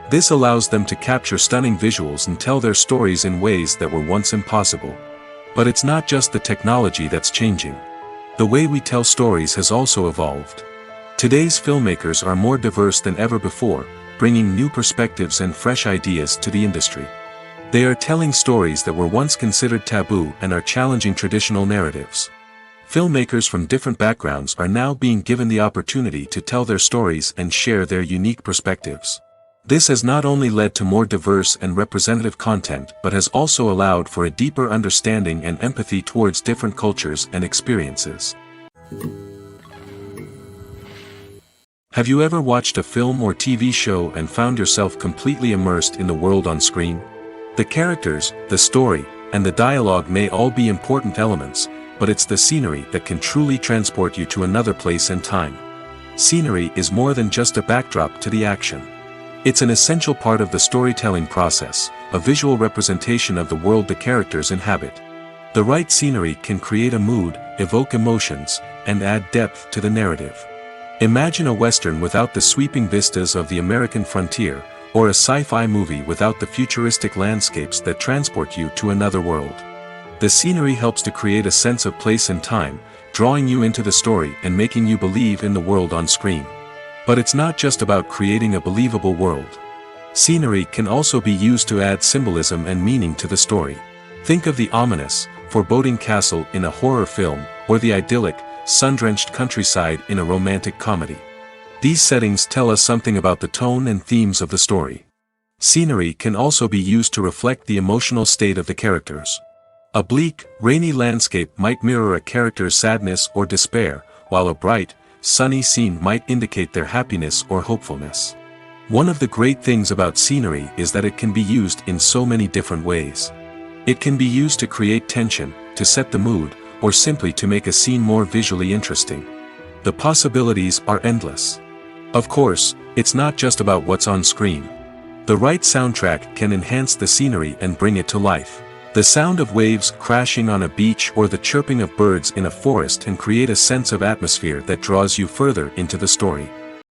This allows them to capture stunning visuals and tell their stories in ways that were once impossible. But it's not just the technology that's changing. The way we tell stories has also evolved. Today's filmmakers are more diverse than ever before, bringing new perspectives and fresh ideas to the industry. They are telling stories that were once considered taboo and are challenging traditional narratives. Filmmakers from different backgrounds are now being given the opportunity to tell their stories and share their unique perspectives. This has not only led to more diverse and representative content but has also allowed for a deeper understanding and empathy towards different cultures and experiences. Have you ever watched a film or TV show and found yourself completely immersed in the world on screen? The characters, the story, and the dialogue may all be important elements, but it's the scenery that can truly transport you to another place and time. Scenery is more than just a backdrop to the action. It's an essential part of the storytelling process, a visual representation of the world the characters inhabit. The right scenery can create a mood, evoke emotions, and add depth to the narrative. Imagine a Western without the sweeping vistas of the American frontier, or a sci-fi movie without the futuristic landscapes that transport you to another world. The scenery helps to create a sense of place and time, drawing you into the story and making you believe in the world on screen. But it's not just about creating a believable world. Scenery can also be used to add symbolism and meaning to the story. Think of the ominous, foreboding castle in a horror film, or the idyllic, sun-drenched countryside in a romantic comedy. These settings tell us something about the tone and themes of the story. Scenery can also be used to reflect the emotional state of the characters. A bleak, rainy landscape might mirror a character's sadness or despair, while a bright, sunny scene might indicate their happiness or hopefulness. One of the great things about scenery is that it can be used in so many different ways. It can be used to create tension, to set the mood, or simply to make a scene more visually interesting. The possibilities are endless. Of course, it's not just about what's on screen. The right soundtrack can enhance the scenery and bring it to life. The sound of waves crashing on a beach or the chirping of birds in a forest can create a sense of atmosphere that draws you further into the story.